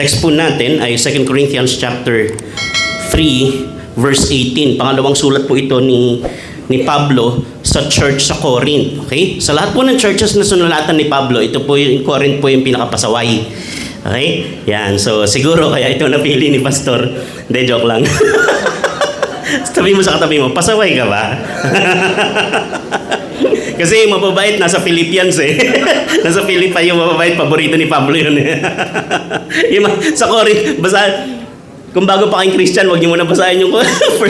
text po natin ay 2 Corinthians chapter 3 verse 18. Pangalawang sulat po ito ni Pablo sa church sa Corinth. Okay? Sa lahat po ng churches na sinulatan ni Pablo, ito po yung Corinth po yung pinakapasaway. Okay? Yan. So siguro kaya ito napili ni Pastor. Hindi, joke lang. Sabi mo sa katabi mo, pasaway ka ba? Kasi yung mababait nasa Philippians eh. Nasa Philippi yung mababait, paborito ni Pablo yun eh. Sa Corinth, basta kung bago pa kayong Christian, huwag niyo muna basahin yung 1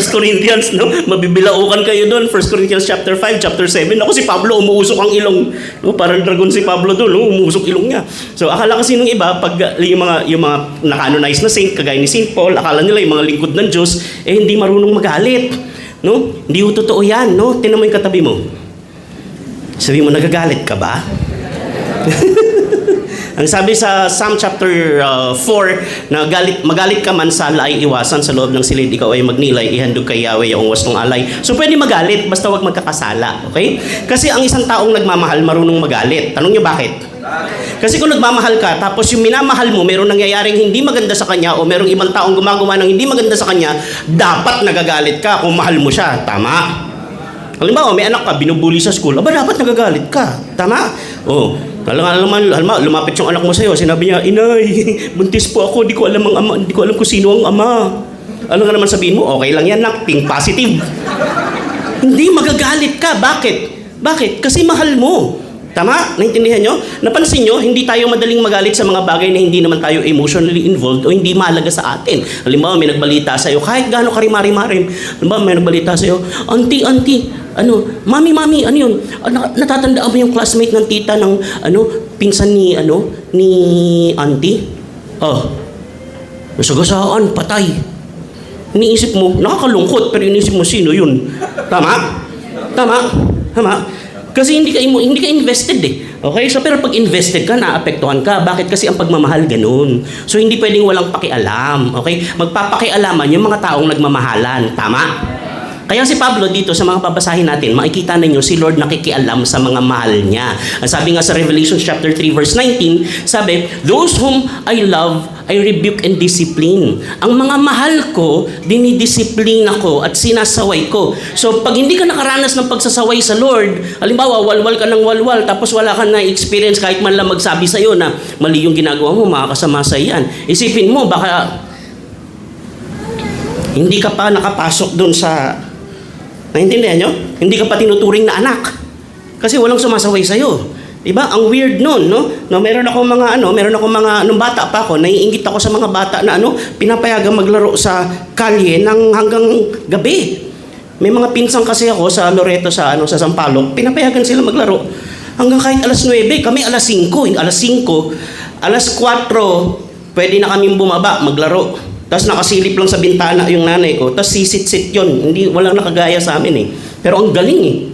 Corinthians, no? Mabibilaukan kayo doon. 1 Corinthians chapter 5, chapter 7. Ako si Pablo, umuusok ang ilong. No? Parang dragon si Pablo doon, no? Umuusok ilong niya. So akala kasi nung iba, pag yung mga na-canonize na saint, kagaya ni Saint Paul, akala nila yung mga lingkod ng Diyos, hindi marunong magalit. No? Hindi ko totoo yan, no? Tingnan mo yung katabi mo. Sabi mo, nagagalit ka ba? Ang sabi sa Psalm chapter 4, na magalit ka man sala ay iwasan, sa loob ng silid ikaw ay magnilay, ihandog kay Yahweh ang wastong alay. So pwede magalit, basta wag magkakasala. Okay? Kasi ang isang taong nagmamahal marunong magalit. Tanong niyo bakit? Kasi kung nagmamahal ka, tapos yung minamahal mo, merong nangyayaring hindi maganda sa kanya o merong ibang taong gumagawa ng hindi maganda sa kanya, dapat nagagalit ka kung mahal mo siya. Tama? Halimbawa, may anak ka, binubuli sa school, aba dapat nagagalit ka. Tama? Oh. Lumapit yung anak mo sa'yo, sinabi niya, Inay, buntis po ako, di ko alam ang ama, di ko alam kung sino ang ama. Ano nga naman sabihin mo? Okay lang yan, nak, think positive. Hindi magagalit ka. Bakit? Bakit? Kasi mahal mo. Tama? Naintindihan nyo? Napansin nyo, hindi tayo madaling magalit sa mga bagay na hindi naman tayo emotionally involved o hindi mahalaga sa atin. Halimbawa, may nagbalita sa'yo, kahit gaano karimari-marim. Halimbawa, may nagbalita sa'yo, Auntie, Mami, ano yun? Natatandaan mo yung classmate ng tita ng, pinsan ni Auntie? Nasagasaan, patay. Iniisip mo, nakakalungkot, pero iniisip mo, sino yun? Tama? Kasi hindi ka invested eh. Okay? So pero pag invested ka, naapektuhan ka. Bakit? Kasi ang pagmamahal ganun. So hindi pwedeng walang pakialam. Okay? Magpapakialaman yung mga taong nagmamahalan. Tama? Kaya si Pablo dito sa mga babasahin natin, makikita ninyo si Lord nakikialam sa mga mahal niya. Ang sabi nga sa Revelation chapter 3 verse 19, sabi, those whom I love, I rebuke and discipline. Ang mga mahal ko, dinidisiplina ko at sinasaway ko. So pag hindi ka nakaranas ng pagsasaway sa Lord, halimbawa walwal ka ng walwal, tapos wala ka na experience kahit man lang magsabi sa'yo na mali yung ginagawa mo, makakasama sa iyan. Isipin mo, baka hindi ka pa nakapasok dun sa... Naintindihan nyo? Hindi ka pa tinuturing na anak. Kasi walang sumasaway sa'yo. Diba? Ang weird nun, no? Meron akong mga, nung bata pa ako, naiinggit ako sa mga bata na, pinapayagang maglaro sa kalye ng hanggang gabi. May mga pinsang kasi ako sa Loreto, sa Sampaloc, pinapayagan sila maglaro. Hanggang kahit alas 9, kami alas 5, alas 4, pwede na kaming bumaba, maglaro. Tapos nakasilip lang sa bintana yung nanay ko. Tapos sisit-sit yun. Walang nakagaya sa amin eh. Pero ang galing eh.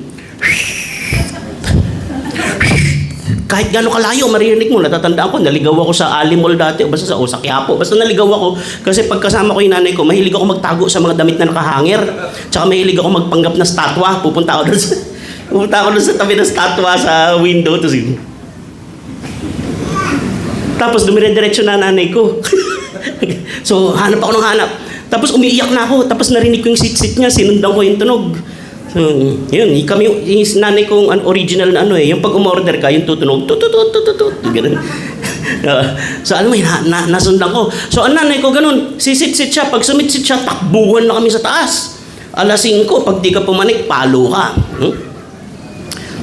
Kahit gano'ng kalayo, maririnig mo. Natatandaan ko, naligaw ako sa Alimol dati. O basta sa Quiapo. Basta naligaw ako. Kasi pagkasama ko yung nanay ko, mahilig ako magtago sa mga damit na nakahanger. Tsaka mahilig ako magpanggap na statwa. Pupunta ako doon sa tabi ng statwa sa window. Tapos dumire-diretso na nanay ko. So, hanap ako ng hanap. Tapos umiiyak na ako. Tapos narinig ko yung sit-sit niya. Sinundan ko yung tunog. So, yun. Yung nanay kong original na yung pag umorder ka, yung tutunog. Tutututututut. Ganun. So, alam mo, nasundan ko. So, ang nanay ko ganun. Sisit-sit siya. Pag sumit-sit siya, takbuhan na kami sa taas. Alas 5, pag di ka pumanik, palo ka.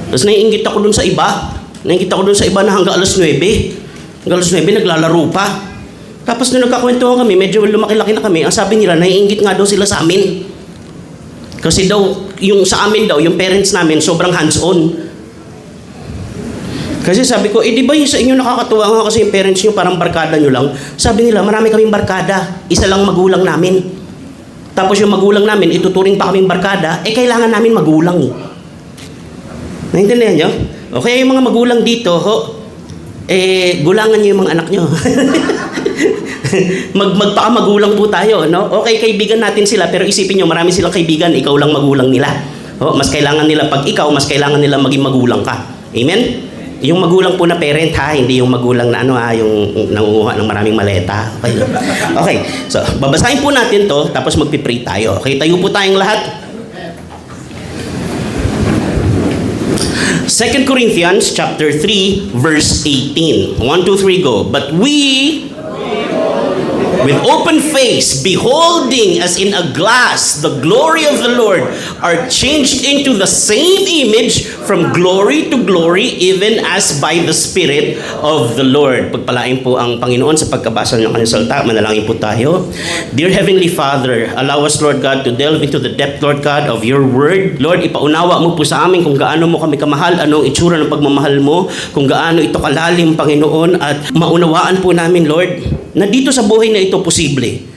Tapos naiinggit ako dun sa iba. Na hanggang alas 9. Hanggang alas 9, naglalaro pa. Tapos nung nagkakwentuhan kami, medyo lumaki-laki na kami, ang sabi nila, naiinggit nga daw sila sa amin. Kasi daw, yung sa amin daw, yung parents namin, sobrang hands-on. Kasi sabi ko, di ba yung sa inyo nakakatuwa nga kasi yung parents nyo parang barkada nyo lang? Sabi nila, marami kaming barkada, isa lang magulang namin. Tapos yung magulang namin, ituturing pa kaming barkada, kailangan namin magulang eh. Naintindihan nyo? O kaya yung mga magulang dito, gulangan nyo yung mga anak nyo. Magpakamagulang po tayo, no? Okay, kaibigan natin sila, pero isipin nyo, marami silang kaibigan, ikaw lang magulang nila. Mas kailangan nila pag ikaw, mas kailangan nila maging magulang ka. Amen? Yung magulang po na parent ha, hindi yung magulang na yung nangunguha ng maraming maleta. Okay. Okay. So, babasahin po natin to, tapos magpipray tayo. Okay, tayo po tayong lahat. 2 Corinthians chapter 3 verse 18. 1, 2, 3, go. But we, with open face, beholding as in a glass the glory of the Lord, are changed into the same image from glory to glory, even as by the Spirit of the Lord. Pagpalain po ang Panginoon sa pagkabasa ng kanyang salita. Manalangin po tayo. Dear Heavenly Father, allow us, Lord God, to delve into the depth, Lord God, of your word. Lord, ipaunawa mo po sa amin kung gaano mo kami kamahal, anong itsura ng pagmamahal mo, kung gaano ito kalalim, Panginoon, at maunawaan po namin, Lord, na dito sa buhay na ito posible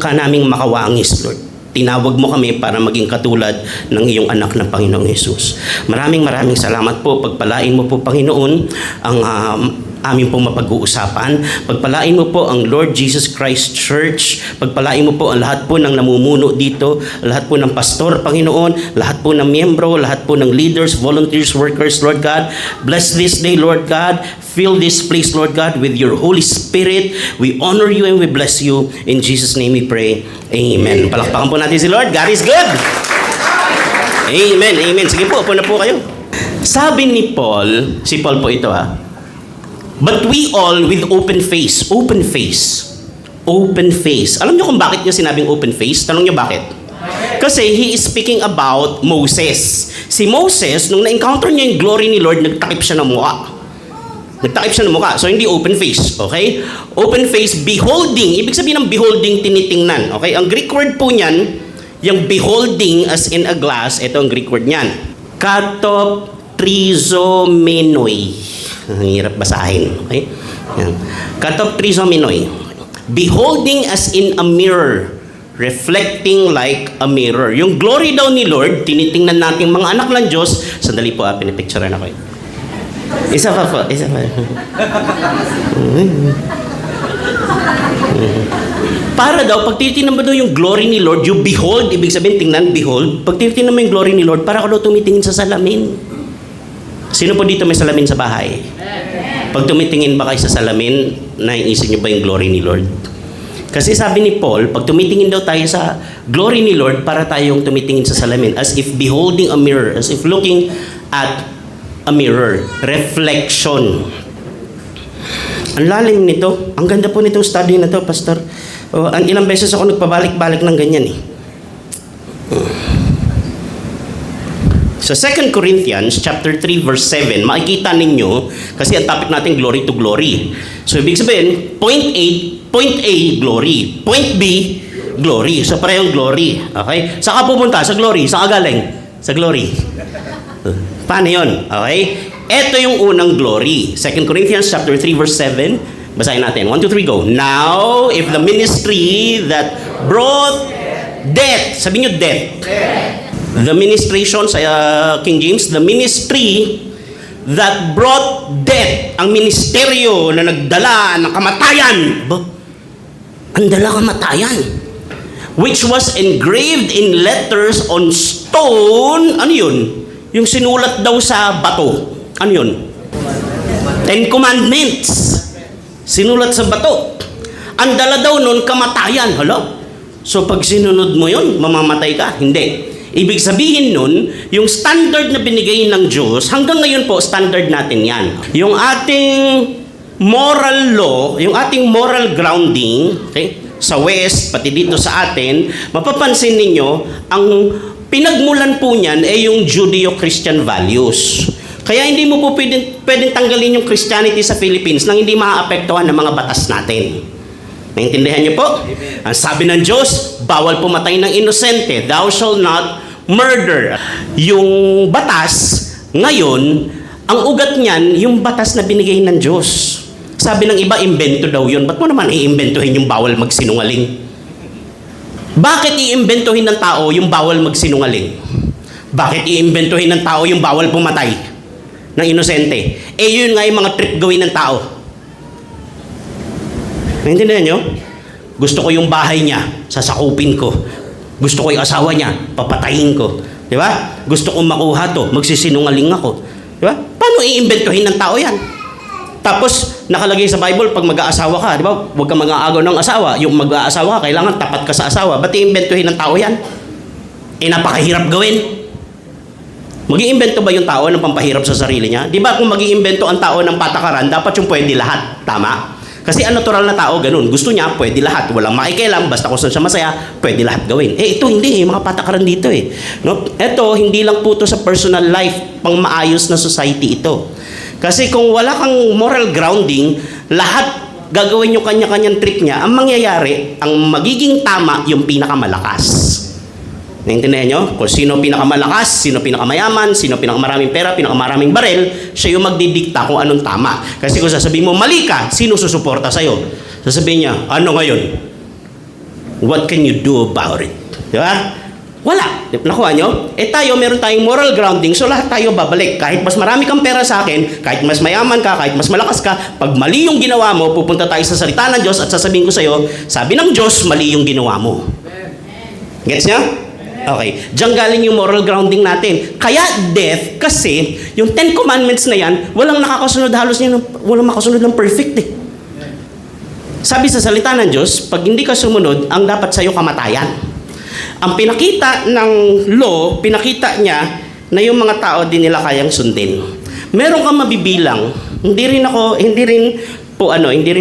ka naming makawangis, Lord. Tinawag mo kami para maging katulad ng iyong anak na Panginoong Hesus. Maraming salamat po. Pagpalain mo po, Panginoon, ang amin pong mapag-uusapan. Pagpalain mo po ang Lord Jesus Christ Church. Pagpalain mo po ang lahat po ng namumuno dito, lahat po ng pastor, Panginoon, lahat po ng miyembro, lahat po ng leaders, volunteers, workers, Lord God. Bless this day, Lord God. Fill this place, Lord God, with your Holy Spirit. We honor you and we bless you. In Jesus' name we pray. Amen. Palakpakan po natin si Lord. God is good. Amen. Amen. Sige po, upo na po kayo. Sabi ni Paul, si Paul po ito but we all with open face. Open face. Open face. Alam niyo kung bakit niya sinabing open face? Tanong niyo bakit? Kasi he is speaking about Moses. Si Moses, nung na-encounter niya yung glory ni Lord, nagtakip siya ng mukha. So, hindi open face. Okay? Open face, beholding. Ibig sabihin ng beholding, tinitingnan. Okay? Ang Greek word po niyan, yung beholding as in a glass, ito ang Greek word niyan. Katoptrizomenoi. Ang hirap basahin. Okay? Yan. Katoptrizomenoi. Beholding as in a mirror. Reflecting like a mirror. Yung glory daw ni Lord, tinitingnan natin mga anak ng Diyos. Sandali po, pinipicturean ako. Isa pa po. Para daw, pag titignan mo daw yung glory ni Lord, you behold, ibig sabihin, tingnan, behold. Pag titignan mo yung glory ni Lord, para ka daw tumitingin sa salamin. Sino po dito may salamin sa bahay? Pag tumitingin ba kayo sa salamin, naiisip niyo ba yung glory ni Lord? Kasi sabi ni Paul, pag tumitingin daw tayo sa glory ni Lord, para tayong tumitingin sa salamin, as if beholding a mirror, as if looking at a mirror. Reflection. Ang lalim nito. Ang ganda po nitong study na to, Pastor. Ang ilang beses ako nagpabalik-balik ng ganyan Sa 2 Corinthians chapter 3 verse 7, makikita ninyo, kasi ang topic natin glory to glory. So ibig sabihin, point A, glory. Point B, glory. So parehong glory. Okay? Saan ka pupunta? Sa glory. Saan ka galing? Sa glory. Paano yun? Okay? Ito yung unang glory. 2 Corinthians chapter 3 verse 7. Basahin natin. 1, 2, 3, go. Now, if the ministry that brought death, sabi nyo death. The ministration sa King James, the ministry that brought death, ang ministeryo na nagdala ng kamatayan. Ang dala kamatayan. Which was engraved in letters on stone. Ano yun? Yung sinulat daw sa bato. Ano yun? 10 Commandments. Sinulat sa bato. Ang dala daw nun, kamatayan. Hala? So pag sinunod mo yun, mamamatay ka? Hindi. Ibig sabihin nun, yung standard na binigay ng Diyos, hanggang ngayon po, standard natin yan. Yung ating moral law, yung ating moral grounding, okay, sa West, pati dito sa atin, mapapansin ninyo, ang pinagmulan po niyan ay yung Judeo-Christian values. Kaya hindi mo po pwedeng tanggalin yung Christianity sa Philippines nang hindi maaapektuhan ng mga batas natin. Naintindihan niyo po? Amen. Ang sabi ng Diyos, bawal pumatay ng inosente. Thou shalt not murder. Yung batas, ngayon, ang ugat niyan, yung batas na binigay ng Diyos. Sabi ng iba, imbento daw yun. Ba't mo naman iimbentohin yung bawal magsinungaling? Bakit iimbentohin ng tao yung bawal magsinungaling? Bakit iimbentohin ng tao yung bawal pumatay ng inosente? Yun nga yung mga trip gawin ng tao. Naintindihan nyo? Gusto ko yung bahay niya, sasakupin ko. Gusto ko yung asawa niya, papatayin ko. Di ba? Gusto kong makuha to, magsisinungaling ako. Di ba? Paano Paano iimbentuhin ng tao yan? Tapos, nakalagay sa Bible, pag mag-aasawa ka, di ba? Huwag kang mag-aagaw ng asawa. Yung mag-aasawa ka, kailangan tapat ka sa asawa. Ba't iimbentuhin ng tao yan? Napakahirap gawin. Mag-iimbento ba yung tao ng pampahirap sa sarili niya? Di ba kung mag-iimbento ang tao ng patakaran, dapat yung pwede lahat. Tama? Kasi ang natural na tao, ganun. Gusto niya, pwede lahat. Walang makikialam, basta kung saan siya masaya, pwede lahat gawin. Ito hindi, mga patakaran dito No? Ito, hindi lang po to sa personal life, pang maayos na society ito. Kasi kung wala kang moral grounding, lahat gagawin yung kanya-kanyang trick niya, ang mangyayari, ang magiging tama, yung pinakamalakas. Naintindihan nyo? Kung sino pinakamalakas, sino pinakamayaman, sino pinakamaraming pera, pinakamaraming barel, siya yung magdidikta kung anong tama. Kasi kung sasabihin mo, mali ka, sino susuporta sa'yo? Sasabihin niya, ano ngayon? What can you do about it? Di ba? Wala. Nakuha nyo? Tayo, meron tayong moral grounding, so lahat tayo babalik. Kahit mas marami kang pera sa akin, kahit mas mayaman ka, kahit mas malakas ka, pag mali yung ginawa mo, pupunta tayo sa salita ng Diyos at sasabihin ko sa'yo, sabi ng Diyos, mali yung ginawa mo. Gets nyo? Okay. Diyan galing yung moral grounding natin. Kaya death, kasi yung 10 Commandments na yan, walang nakakasunod halos niya, walang makasunod ng perfect Sabi sa salita ng Diyos, pag hindi ka sumunod, ang dapat sa'yo kamatayan. Ang pinakita ng law, pinakita niya na yung mga tao din nila kayang sundin. Meron kang mabibilang, hindi rin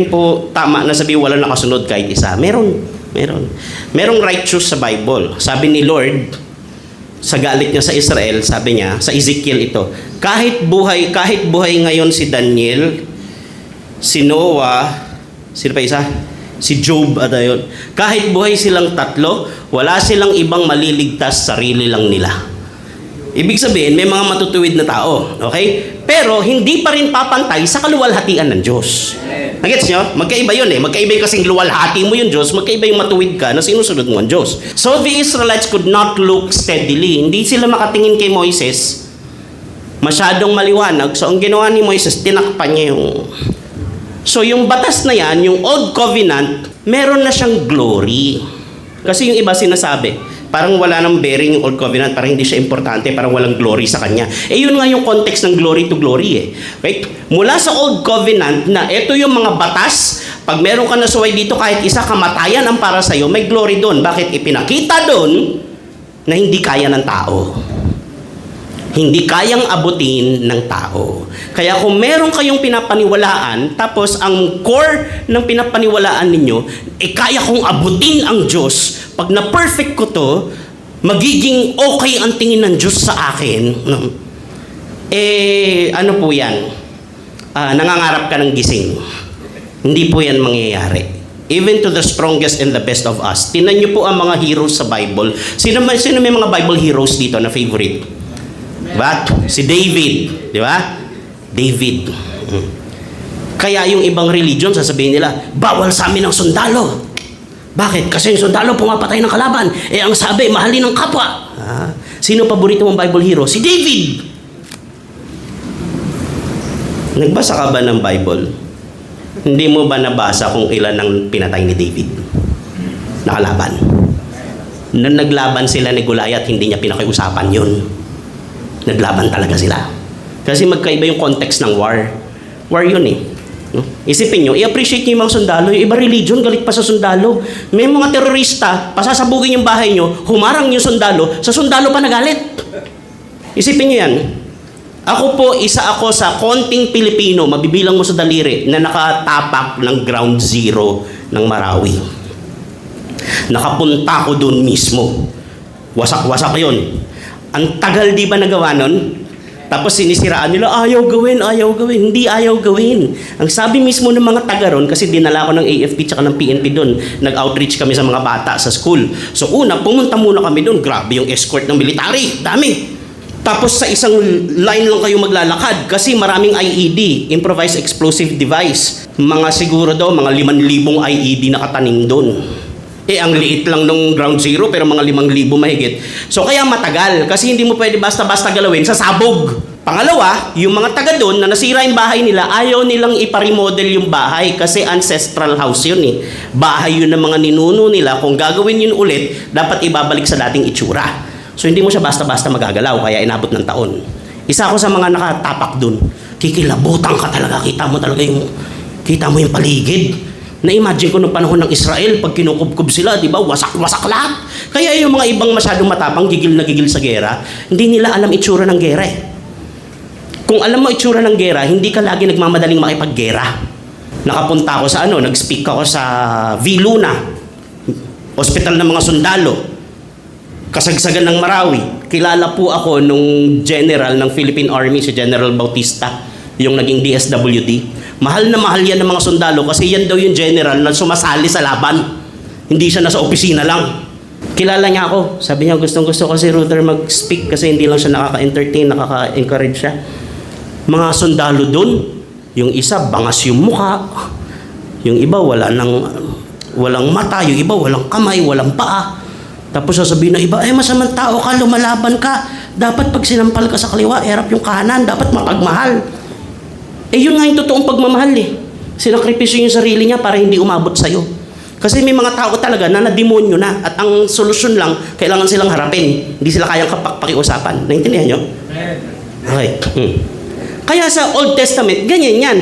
po tama na sabi wala nakasunod kahit isa. Merong righteous sa Bible. Sabi ni Lord, sa galit niya sa Israel, sabi niya, sa Ezekiel ito, kahit buhay ngayon si Daniel, si Noah, sino pa isa? Si Job at ayun. Kahit buhay silang tatlo, wala silang ibang maliligtas, sarili lang nila. Ibig sabihin, may mga matutuwid na tao. Okay? Pero hindi pa rin papantay sa kaluwalhatian ng Diyos. Nagets nyo? Magkaiba yun Magkaiba yung kasing luwalhati mo yung Diyos, magkaiba yung matuwid ka na sinusunod mo ang Diyos. So the Israelites could not look steadily. Hindi sila makatingin kay Moises. Masyadong maliwanag. So ang ginawa ni Moises, tinakpan niya yung... So yung batas na yan, yung Old Covenant, meron na siyang glory. Kasi yung iba sinasabi, parang wala nang bearing yung Old Covenant, parang hindi siya importante, parang walang glory sa kanya. Yun nga yung context ng glory to glory Right? Mula sa Old Covenant na ito yung mga batas, pag meron ka nasuway dito kahit isa kamatayan ang para sa'yo, may glory doon. Bakit? Ipinakita doon na hindi kaya ng tao. Hindi kayang abutin ng tao. Kaya kung meron kayong pinapaniwalaan, tapos ang core ng pinapaniwalaan ninyo, kaya kong abutin ang Diyos. Pag na-perfect ko to, magiging okay ang tingin ng Diyos sa akin. Ano po yan? Nangangarap ka ng gising. Hindi po yan mangyayari. Even to the strongest and the best of us. Tingnan niyo po ang mga heroes sa Bible. Sino may mga Bible heroes dito na favorite? Diba? Si David, di ba? David. Kaya yung ibang religion, sasabihin nila, bawal sa amin ang sundalo. Bakit? Kasi yung sundalo pumapatay ng kalaban. Ang sabi, mahalin ang kapwa. Sino paborito mong Bible hero? Si David. Nagbasa ka ba ng Bible? Hindi mo ba nabasa kung ilan ang pinatay ni David? Nakalaban. Nung naglaban sila ni Goliath, hindi niya pinakiusapan yun. Naglaban talaga sila. Kasi magkaiba yung context ng war. War yun Isipin nyo, i-appreciate nyo yung mga sundalo. Yung iba religion, galit pa sa sundalo. May mga terorista, pasasabugin yung bahay nyo, humarang yung sundalo, sa sundalo pa nagalit. Isipin nyo yan. Isa ako sa konting Pilipino, mabibilang mo sa daliri, na nakatapak ng ground zero ng Marawi. Nakapunta ko doon mismo. Wasak-wasak yun. Ang tagal di ba nagawa nun? Tapos sinisiraan nila, ayaw gawin. Hindi ayaw gawin. Ang sabi mismo ng mga taga ron, kasi dinala ko ng AFP tsaka ng PNP doon, nag-outreach kami sa mga bata sa school. So pumunta muna kami doon, grabe yung escort ng military, dami. Tapos sa isang line lang kayo maglalakad kasi maraming IED, Improvised Explosive Device. Mga siguro daw, mga 5,000 IED nakatanim doon. Ang liit lang ng ground zero pero mga 5,000 mahigit. So kaya matagal kasi hindi mo pwede basta-basta galawin sa sabog. Pangalawa, yung mga taga doon na nasira yung bahay nila, ayaw nilang iparemodel yung bahay kasi ancestral house yun Bahay yun ng mga ninuno nila. Kung gagawin yun ulit, dapat ibabalik sa dating itsura. So hindi mo siya basta-basta magagalaw kaya inabot ng taon. Isa ako sa mga nakatapak doon. kikilabutan ka talaga. Kita mo yung paligid. Na-imagine ko nung panahon ng Israel, pag kinukubkub sila, di ba, wasak-wasak lahat. Kaya yung mga ibang masyadong matapang, gigil na gigil sa gera, hindi nila alam itsura ng gera eh. Kung alam mo itsura ng gera, hindi ka lagi nagmamadaling makipaggera. Nakapunta ako sa nag-speak ako sa Viluna, hospital ng mga sundalo, kasagsagan ng Marawi. Kilala po ako nung general ng Philippine Army, si General Bautista, yung naging DSWD. Mahal na mahal yan ng mga sundalo kasi yan daw yung general na sumasali sa laban. Hindi siya nasa opisina lang. Kilala niya ako. Sabi niya, gustong-gusto ko si Ruther mag-speak kasi hindi lang siya nakaka-entertain, nakaka-encourage siya. Mga sundalo dun, yung isa, bangas yung mukha. Yung iba, walang mata. Yung iba, walang kamay, walang paa. Tapos sasabihin ng iba, masamang tao ka, lumalaban ka. Dapat pag sinampal ka sa kaliwa, erap yung kanan. Dapat mapagmahal. Yun nga yung totoong pagmamahal eh. Sinakripisyo yung sarili niya para hindi umabot sa'yo. Kasi may mga tao talaga na nademonyo na at ang solusyon lang, kailangan silang harapin. Hindi sila kayang pakiusapan. Naintindihan nyo? Okay. Kaya sa Old Testament, ganyan yan.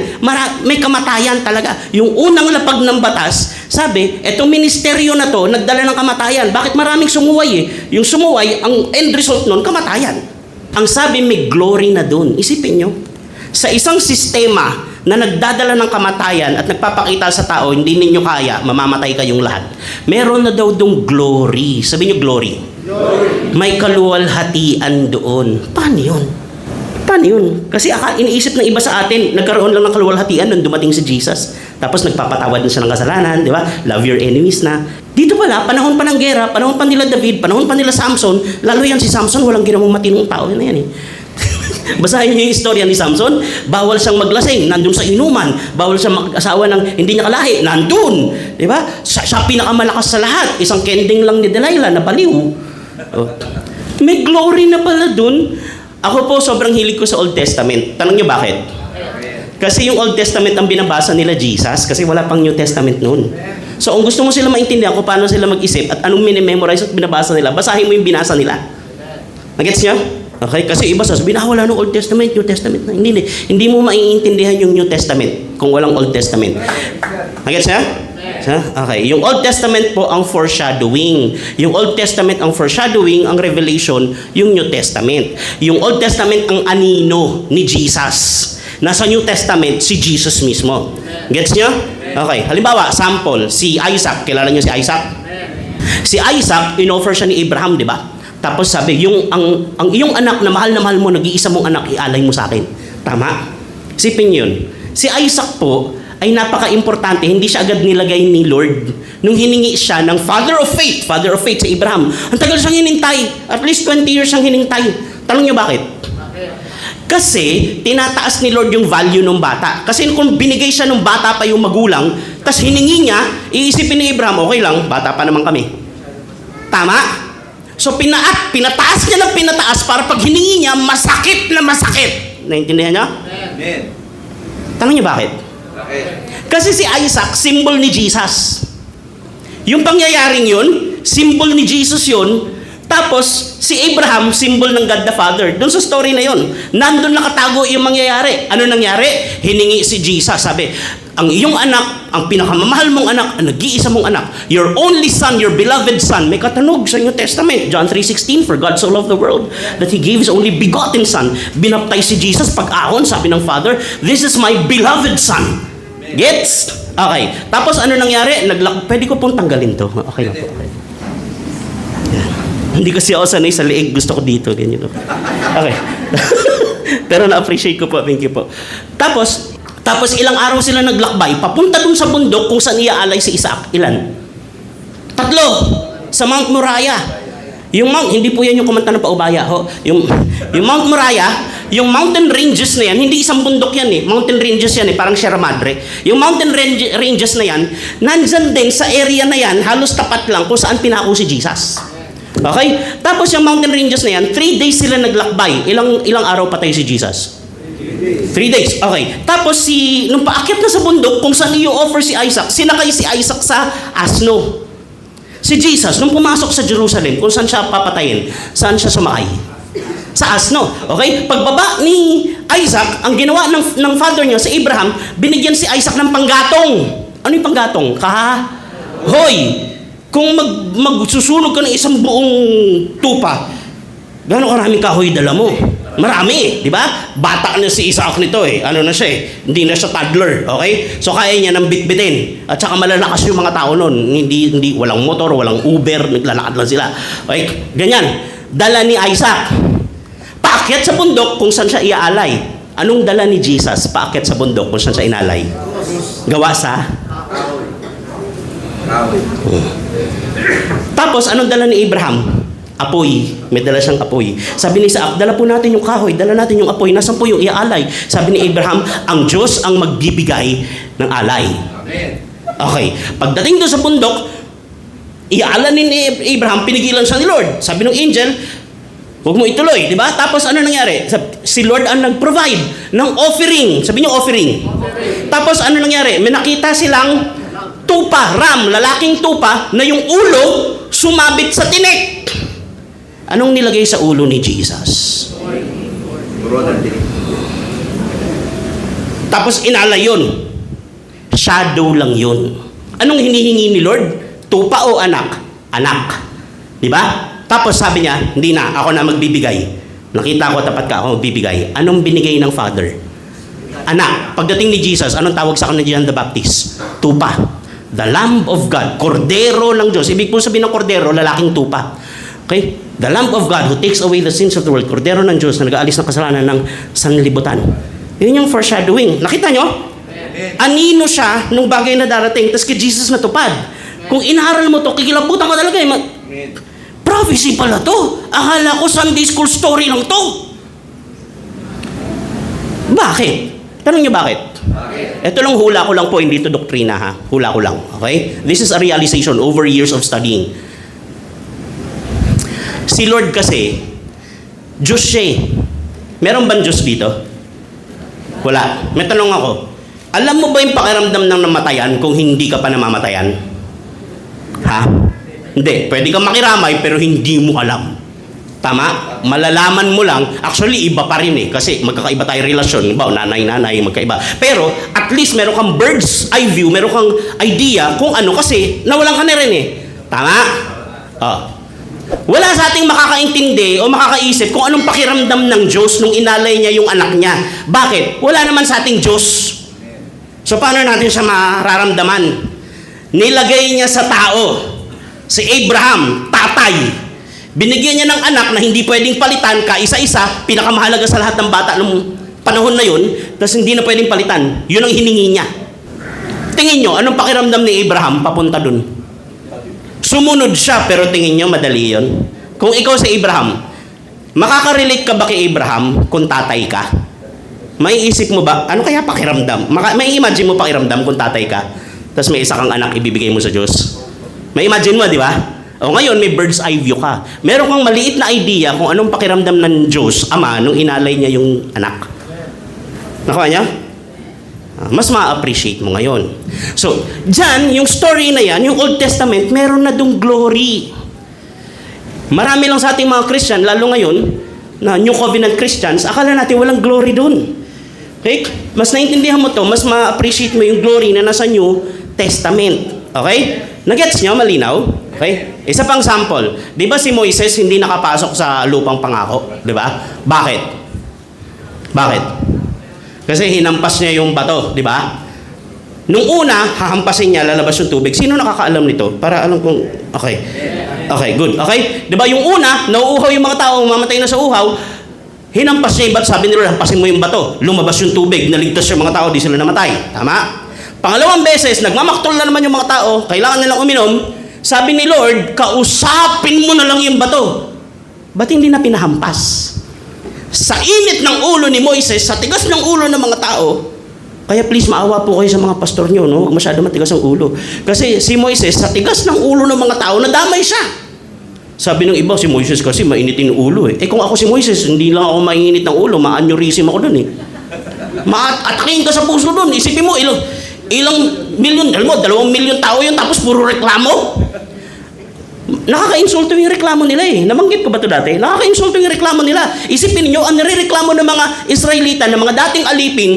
May kamatayan talaga. Yung unang lapag ng batas, sabi, etong ministeryo na to, nagdala ng kamatayan. Bakit maraming sumuway eh? Yung sumuway, ang end result nun, kamatayan. Ang sabi, may glory na dun. Isipin nyo. Sa isang sistema na nagdadala ng kamatayan at nagpapakita sa tao, hindi ninyo kaya, mamamatay kayong lahat. Meron na daw dong glory. Sabi nyo glory. May kaluwalhatian doon. Paano yun? Paano yun? Kasi iniisip ng iba sa atin, nagkaroon lang ng kaluwalhatian nung dumating si Jesus. Tapos nagpapatawad na siya ng kasalanan, di ba? Love your enemies na. Dito pala, panahon pa ng gera, panahon pa nila David, panahon pa nila Samson, lalo yan si Samson, walang ginawang matinong tao. Yan na yan eh. Basahin niyo yung istorya ni Samson. Bawal siyang maglasing, nandun sa inuman. Bawal siyang mag-asawa ng hindi niya kalahi, nandun. Di ba? Siya pinakamalakas sa lahat. Isang kending lang ni Delilah na baliw. Oh. May glory na pala dun. Ako po, sobrang hilig ko sa Old Testament. Tanong niyo bakit? Kasi yung Old Testament ang binabasa nila Jesus kasi wala pang New Testament noon. So kung gusto mo sila maintindihan kung paano sila mag-isip at anong minimemorize at binabasa nila, basahin mo yung binasa nila. Nagets niyo? Okay? Kasi iba sasabihin, wala nung Old Testament, New Testament na. Hindi mo maiintindihan yung New Testament kung walang Old Testament. Nagets niya? Okay. Yung Old Testament po ang foreshadowing. Yung Old Testament ang foreshadowing, ang Revelation, yung New Testament. Yung Old Testament ang anino ni Jesus. Nasa New Testament, si Jesus mismo. Gets niyo? Okay. Halimbawa, sample, si Isaac. Kilala niyo si Isaac? Si Isaac, inoffer siya ni Abraham, di ba? Tapos sabi, ang iyong anak na mahal mo, nag-iisa mong anak, ialay mo sa akin. Tama? Isipin yun. Si Isaac po, ay napaka-importante. Hindi siya agad nilagay ni Lord. Nung hiningi siya ng father of faith sa Abraham, ang tagal siyang hinintay. At least 20 years siyang hinintay. Tanong niyo bakit? Kasi, tinataas ni Lord yung value ng bata. Kasi kung binigay siya ng bata pa yung magulang, tas hiningi niya, iisipin ni Abraham, okay lang, bata pa naman kami. Tama? So pinataas niya ng pinataas para pag hiningi niya, masakit na masakit. Naintindihan niya? Amen. Tanong niyo bakit? Kasi si Isaac, symbol ni Jesus. Yung pangyayaring yun, symbol ni Jesus yun. Tapos, si Abraham, symbol ng God the Father. Doon sa story na yun, nandun nakatago yung mangyayari. Ano nangyari? Hiningi si Jesus. Sabi, ang iyong anak, ang pinakamamahal mong anak, ang nag-iisa mong anak, your only son, your beloved son. May katanog sa New Testament. John 3:16, for God so loved the world that He gave His only begotten son. Binaptize si Jesus pag-ahon, sabi ng Father, this is my beloved son. Gets? Okay. Tapos ano nangyari? Pwede ko pong tanggalin to. Okay lang po. Okay. Hindi kasi ako sanay sa liig. Gusto ko dito. Ganyan. Okay. Pero na-appreciate ko po. Thank you po. Tapos ilang araw sila naglakbay. Papunta dun sa bundok kung saan iaalay si Isaac. Ilan? 3. Sa Mount Moriah. Hindi po yan yung kumanta ng paubaya. Yung Mount Moriah, yung mountain ranges na yan, hindi isang bundok yan eh. Mountain ranges yan eh, parang Sierra Madre. Yung mountain ranges na yan, nandyan din sa area na yan, halos tapat lang kung saan pinako si Jesus. Okay? Tapos yung mountain ranges na yan, 3 days sila naglakbay. Ilang araw patay si Jesus? 3 days. Okay. Tapos nung paakyat na sa bundok, kung saan i-offer si Isaac, sinakay si Isaac sa asno. Si Jesus, nung pumasok sa Jerusalem, kung saan siya papatayin, saan siya sumakay? Sa asno. Okay? Pagbaba ni Isaac, ang ginawa ng father niya, si Abraham, binigyan si Isaac ng panggatong. Ano yung panggatong? Kahoy. Kung magsusunog ka ng isang buong tupa, gano'ng karaming kahoy dala mo? Marami, di ba? Bata na si Isaac nito eh. Ano na siya eh? Hindi na siya toddler, okay? So kaya niya nang bitbitin. At saka malalakas yung mga tao noon. Hindi, walang motor, walang Uber, naglalakad lang sila. Okay? Ganyan. Dala ni Isaac. Paakyat sa bundok kung saan siya iaalay. Anong dala ni Jesus paakyat sa bundok kung saan siya inalay? Gawa sa? Tapos, anong dala ni Abraham? Apoy. May dala siyang apoy. Sabi ni Isaac, dala po natin yung kahoy, dala natin yung apoy. Nasaan po yung iaalay? Sabi ni Abraham, ang Diyos ang magbibigay ng alay. Okay. Pagdating doon sa bundok, iaalanin ni Abraham, pinigilan siya ni Lord. Sabi ng angel, huwag mo ituloy, di ba? Tapos ano nangyari? Si Lord ang nag-provide ng offering. Sabi niyo offering. Tapos ano nangyari? May nakita silang tupa, ram, lalaking tupa, na yung ulo sumabit sa tinik. Anong nilagay sa ulo ni Jesus? Tapos inalay yun. Shadow lang yun. Anong hinihingi ni Lord? Tupa o anak? Anak. Di ba? Tapos sabi niya, hindi na, ako na magbibigay. Nakita ko, tapat ka, ako magbibigay. Anong binigay ng Father? Anak. Pagdating ni Jesus, anong tawag sa kanya John the Baptist? Tupa. The Lamb of God. Kordero ng Diyos. Ibig po sabihin ng kordero, lalaking tupa. Okay? The Lamb of God who takes away the sins of the world. Kordero ng Diyos na nag-aalis ng kasalanan ng sanlibutan. Yun yung foreshadowing. Nakita nyo? Anino siya nung bagay na darating, tapos kay Jesus natupad. Kung inaral mo to, kikilabutan ka talaga. Prophecy pala to. Akala ko Sunday school story lang to. Bakit? Tanong nyo bakit? Ito lang, hula ko lang po, hindi to doktrina ha. Hula ko lang. Okay? This is a realization over years of studying. Si Lord kasi, Diyos siya eh. Meron bang Diyos dito? Wala. May tanong ako. Alam mo ba yung pakiramdam ng namatayan kung hindi ka pa namamatayan? Ha? Hindi. Pwede kang makiramay pero hindi mo alam. Tama? Malalaman mo lang. Actually, iba pa rin eh. Kasi magkakaiba tayo relasyon. Iba, nanay-nanay, magkaiba. Pero, at least meron kang bird's eye view, meron kang idea kung ano kasi nawalan ka na rin eh. Tama? Oh. Wala sa ating makakaintindi o makakaisip kung anong pakiramdam ng Diyos nung inalay niya yung anak niya. Bakit? Wala naman sa ating Diyos. So, paano natin siya mararamdaman? Nilagay niya sa tao. Si Abraham, tatay. Binigyan niya ng anak na hindi pwedeng palitan, kaisa-isa, pinakamahalaga sa lahat ng bata nung panahon na yun, tapos hindi na pwedeng palitan. Yun ang hiningi niya. Tingin nyo, anong pakiramdam ni Abraham papunta dun? Sumunod siya, pero tingin nyo, madali yun. Kung ikaw si Abraham, makaka-relate ka ba kay Abraham kung tatay ka? May isip mo ba, ano kaya pakiramdam? May imagine mo pakiramdam kung tatay ka, tapos may isa kang anak ibibigay mo sa Diyos? May imagine mo, di ba? O ngayon, may bird's eye view ka. Meron kang maliit na idea kung anong pakiramdam ng Diyos, Ama, nung inalay niya yung anak. Nakuha niya? Mas ma-appreciate mo ngayon. So, dyan, yung story na yan, yung Old Testament, meron na dong glory. Marami lang sa ating mga Christian, lalo ngayon, na New Covenant Christians, akala natin walang glory dun. Okay? Mas naintindihan mo to, mas ma-appreciate mo yung glory na nasa New Testament. Okay? Nagets nyo? Malinaw? Okay? Isa pang sample. Di ba si Moises hindi nakapasok sa lupang pangako? Di ba? Bakit? Bakit? Kasi hinampas niya yung bato, di ba? Nung una, hahampasin niya, lalabas yung tubig. Sino nakakaalam nito? Para alam kung, okay. Okay, good. Okay? Di ba yung una, nauuhaw yung mga tao, mamatay na sa uhaw, hinampas niya yung bato. Sabi nila, hampasin mo yung bato. Lumabas yung tubig, naligtas yung mga tao, di sila namatay. Tama? Pangalawang beses, nagmamaktol na naman yung mga tao, kailangan nilang uminom. Sabi ni Lord, kausapin mo na lang yung bato. Ba't hindi na pinahampas? Sa init ng ulo ni Moises, sa tigas ng ulo ng mga tao, kaya please maawa po kayo sa mga pastor nyo, no? Huwag masyado matigas ang ulo. Kasi si Moises, sa tigas ng ulo ng mga tao, nadamay siya. Sabi ng iba, si Moises kasi mainitin ng ulo eh. Kung ako si Moises, hindi lang ako mainit ng ulo, ma-aneurysm ako dun eh. Ma-atakin ka sa puso dun. Isipin mo, ilang milyon, alam mo, 2 milyon tao yun, tapos puro reklamo. Nakaka-insulto yung reklamo nila eh. Nabanggit ko ba ito dati? Nakaka-insulto yung reklamo nila. Isipin niyo, ang nirereklamo ng mga Israelita, ng mga dating alipin,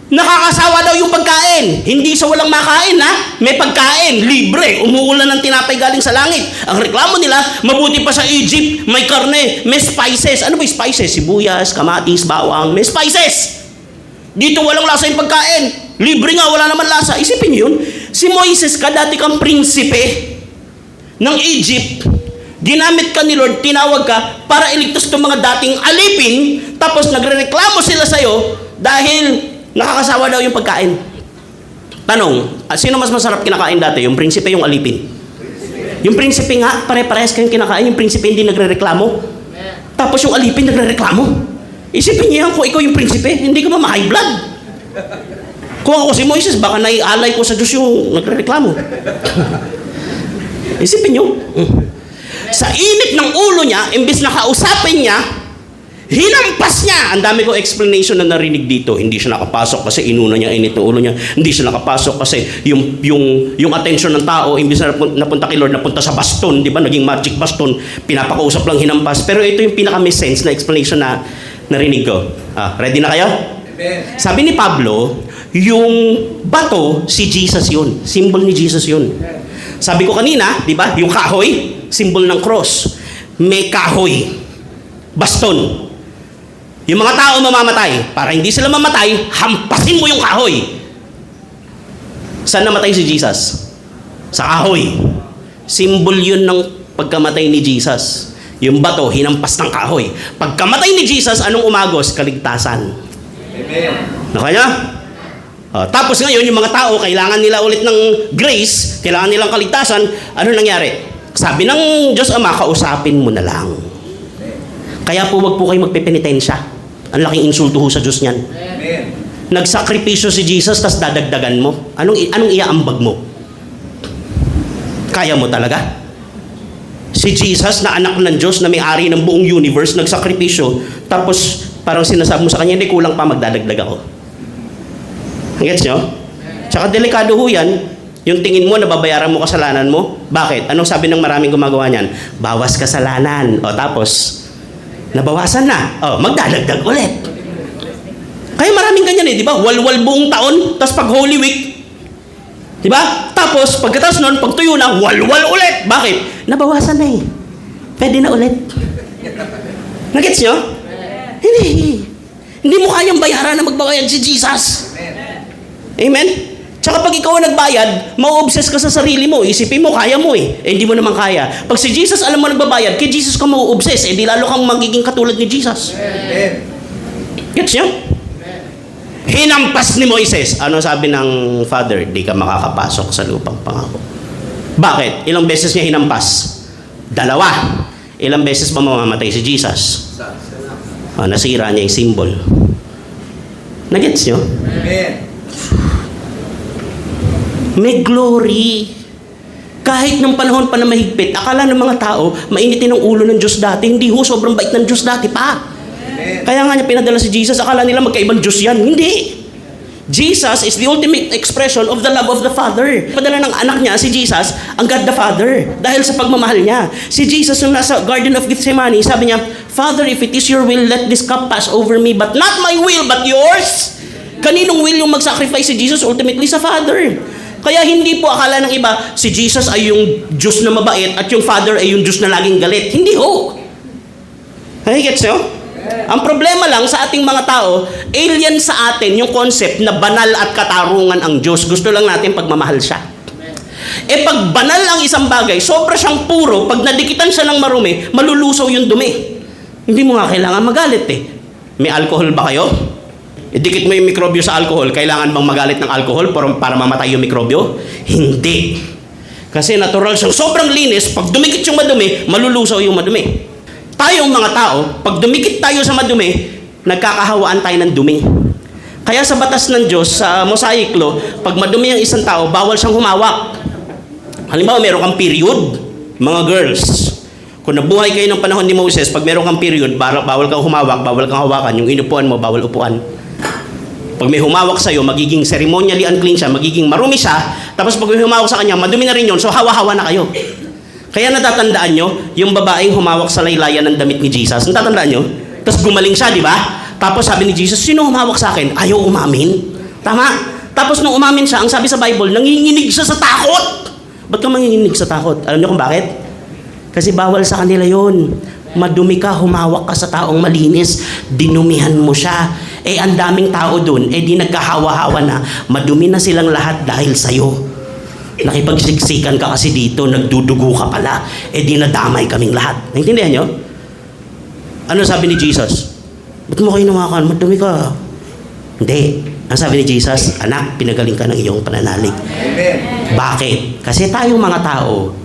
nakakasawa daw yung pagkain. Hindi sa walang makain, ha? May pagkain, libre, umuulan ng tinapay galing sa langit. Ang reklamo nila, mabuti pa sa Egypt, may karne, may spices. Ano ba yung spices? Sibuyas, kamatis, bawang, may spices. Dito walang lasa yung pagkain. Libre nga, wala naman lasa. Isipin niyo yun. Si Moises ka, dati kang prinsipe ng Egypt. Ginamit ka ni Lord, tinawag ka para iligtas itong mga dating alipin, tapos nagrereklamo sila sa'yo dahil nakakasawa daw yung pagkain. Tanong, sino mas masarap kinakain dati? Yung prinsipe, yung alipin? Yung prinsipe nga, pare-parehas kayong kinakain. Yung prinsipe hindi nagrereklamo. Tapos yung alipin nagrereklamo. Isipin niyo yan, kung ikaw yung prinsipe, hindi ka ba ma-high blood? Kung ako si Moises, baka naialay ko sa Diyos yung nagrereklamo. Isipin niyo. Sa init ng ulo niya, imbis na kausapin niya, hinampas niya. Ang dami ko explanation na narinig dito. Hindi siya nakapasok kasi inuna niya init ng ulo niya. Hindi siya nakapasok kasi yung attention ng tao, imbis na napunta kay Lord, napunta sa baston, di ba? Naging magic baston. Pinapakausap lang, hinampas. Pero ito yung pinaka-may sense na explanation na narinig ko. Ready na kayo? Amen. Sabi ni Pablo, yung bato, si Jesus yun. Symbol ni Jesus yun. Sabi ko kanina, di ba? Yung kahoy, symbol ng cross. May kahoy. Baston. Yung mga tao mamamatay. Para hindi sila mamatay, hampasin mo yung kahoy. Saan namatay si Jesus? Sa kahoy. Symbol yun ng pagkamatay ni Jesus. Yung bato, hinampas ng kahoy. Pagkamatay ni Jesus, anong umagos? Kaligtasan. Amen. Nakaya? Tapos ngayon, yung mga tao, kailangan nila ulit ng grace, kailangan nilang kaligtasan. Ano nangyari? Sabi ng Diyos Ama, kausapin mo na lang. Kaya po, wag po kayo magpepenitensya. Ang laking insulto ho sa Diyos niyan. Amen. Nagsakripisyo si Jesus, tas dadagdagan mo. Anong iaambag mo? Kaya mo talaga? Si Jesus na anak ng Diyos na may-ari ng buong universe, nagsakripisyo, tapos parang sinasabi mo sa kanya, hindi kulang pa, magdadagdag ako. Gets nyo? Tsaka delikado ho yan, yung tingin mo, nababayaran mo kasalanan mo. Bakit? Anong sabi ng maraming gumagawa niyan? Bawas kasalanan. O tapos, nabawasan na. O, magdadagdag ulit. Kaya maraming ganyan eh, di ba? Walwal buong taon, tapos pag Holy Week, di ba? Tapos, pagkatapos nun, pag tuyo na, walwal ulit. Bakit? Nabawasan na eh. Pwede na ulit. Nagets nyo? Hindi. Hindi mo kayang bayaran na magbayad si Jesus. Amen? Tsaka pag ikaw ang nagbayad, mau-obsess ka sa sarili mo. Isipin mo, kaya mo eh. Eh, hindi mo naman kaya. Pag si Jesus alam mo nagbabayad, kay Jesus ka mau-obsess. Eh, di lalo kang magiging katulad ni Jesus. Amen. Gets nyo? Hinampas ni Moises. Ano sabi ng Father? Di ka makakapasok sa lupang pangako. Bakit? Ilang beses niya hinampas? 2. Ilang beses ba mamamatay si Jesus? Nasira niya yung symbol. Nagets nyo? Amen. May glory. Kahit ng panahon pa na mahigpit, akala ng mga tao, mainitin ang ulo ng Diyos dati. Hindi ho, sobrang bait ng Diyos dati pa. Amen. Kaya nga niya pinadala si Jesus, akala nila magkaibang Diyos yan. Hindi. Jesus is the ultimate expression of the love of the Father. Padala ng anak niya, si Jesus, ang God the Father. Dahil sa pagmamahal niya. Si Jesus, nung nasa Garden of Gethsemane, sabi niya, Father, if it is your will, let this cup pass over me, but not my will, but yours. Kaninong will yung mag-sacrifice si Jesus? Ultimately sa Father. Kaya hindi po akala ng iba, si Jesus ay yung Diyos na mabait at yung Father ay yung Diyos na laging galit. Hindi ho. Hey, gets nyo? Ang problema lang sa ating mga tao, alien sa atin yung concept na banal at katarungan ang Diyos. Gusto lang natin pagmamahal siya. Eh pag banal ang isang bagay, sobra siyang puro, pag nadikitan siya ng marumi, malulusaw yung dumi. Hindi mo nga kailangan magalit eh. May alcohol ba kayo? Idikit mo yung mikrobyo sa alcohol, kailangan bang magalit ng alcohol para mamatay yung mikrobyo? Hindi. Kasi natural siyang sobrang linis, pag dumikit yung madumi, malulusaw yung madumi. Tayong mga tao, pag dumikit tayo sa madumi, nagkakahawaan tayo ng dumi. Kaya sa batas ng Diyos, sa Mosaic Law, pag madumi ang isang tao, bawal siyang humawak. Halimbawa, meron kang period, mga girls. Kung nabuhay kayo ng panahon ni Moses, pag meron kang period, bawal kang humawak, bawal kang hawakan. Yung inupuan mo, bawal upuan. Pag may humawak sa'yo, magiging ceremonially unclean siya, magiging marumi siya, tapos pag may humawak sa kanya, madumi na rin yun, so hawa-hawa na kayo. Kaya natatandaan nyo, yung babaeng humawak sa laylayan ng damit ni Jesus. Natatandaan nyo? Tapos gumaling siya, di ba? Tapos sabi ni Jesus, sino humawak sa akin? Ayaw umamin. Tama? Tapos nung umamin siya, ang sabi sa Bible, nanginginig siya sa takot. Ba't ka manginginig sa takot? Alam niyo kung bakit? Kasi bawal sa kanila yon. Madumi ka, humawak ka sa taong malinis, dinumihan mo siya. Eh, ang daming tao dun, eh di nagkahawa-hawa na, madumi na silang lahat dahil sa'yo. Nakipagsiksikan ka kasi dito, nagdudugo ka pala, eh di nadamay kaming lahat. Naintindihan nyo? Ano sabi ni Jesus? Ba't mo kayo nawakan? Madumi ka. Hindi. Ang sabi ni Jesus, anak, pinagaling ka ng iyong pananalig. Amen. Bakit? Kasi tayong mga tao,